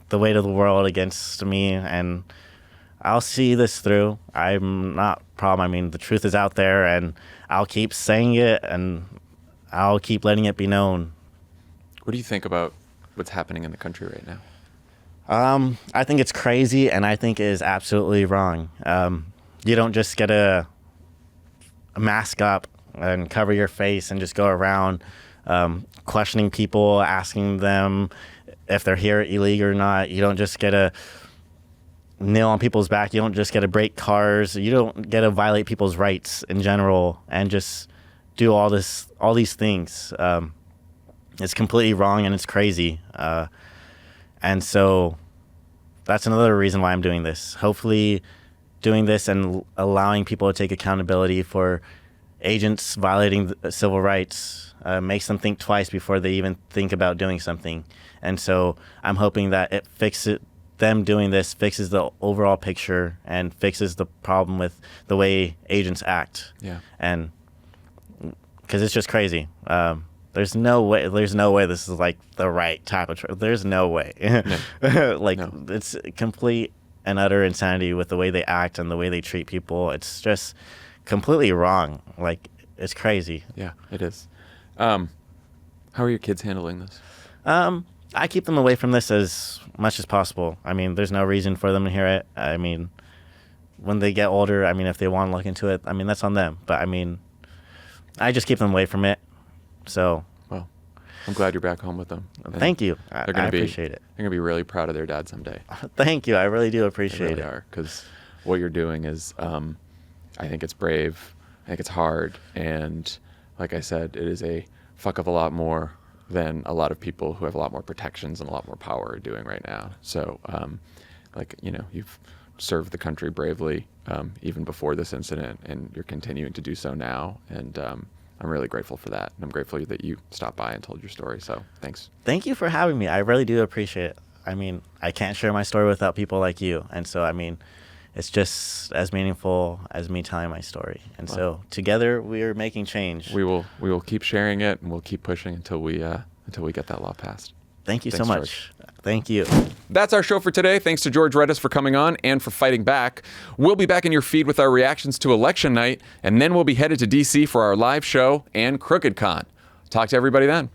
the weight of the world against me, and I'll see this through. I'm not a problem. I mean, the truth is out there, and I'll keep saying it, and I'll keep letting it be known. What do you think about what's happening in the country right now? I think it's crazy, and I think it is absolutely wrong. You don't just get to mask up and cover your face and just go around questioning people, asking them if they're here illegally or not. You don't just get to kneel on people's back. You don't just get to break cars. You don't get to violate people's rights in general and just do all these things. It's completely wrong and it's crazy. And so that's another reason why I'm doing this. Hopefully doing this and allowing people to take accountability for agents violating civil rights makes them think twice before they even think about doing something. And so I'm hoping that them doing this fixes the overall picture and fixes the problem with the way agents act. Yeah. And because it's just crazy. There's no way this is like the right type of there's no way. No. It's complete and utter insanity with the way they act and the way they treat people. It's just completely wrong. Like, it's crazy. Yeah, it is. How are your kids handling this? I keep them away from this as much as possible. I mean, there's no reason for them to hear it. I mean, when they get older, I mean, if they want to look into it, I mean, that's on them. But I mean, I just keep them away from it. So, well, I'm glad you're back home with them. Thank you. I appreciate it. They're gonna be really proud of their dad someday. Thank you. I really do appreciate they really it. Because what you're doing is, I think it's brave. I think it's hard, and like I said, it is a fuck of a lot more than a lot of people who have a lot more protections and a lot more power are doing right now. So, you've served the country bravely even before this incident, and you're continuing to do so now. And I'm really grateful for that. And I'm grateful that you stopped by and told your story. So thanks. Thank you for having me. I really do appreciate it. I mean, I can't share my story without people like you. And so, I mean, it's just as meaningful as me telling my story. And so together we are making change. We will keep sharing it, and we'll keep pushing until we get that law passed. Thanks so much. George. Thank you. That's our show for today. Thanks to George Retes for coming on and for fighting back. We'll be back in your feed with our reactions to election night, and then we'll be headed to DC for our live show and Crooked Con. Talk to everybody then.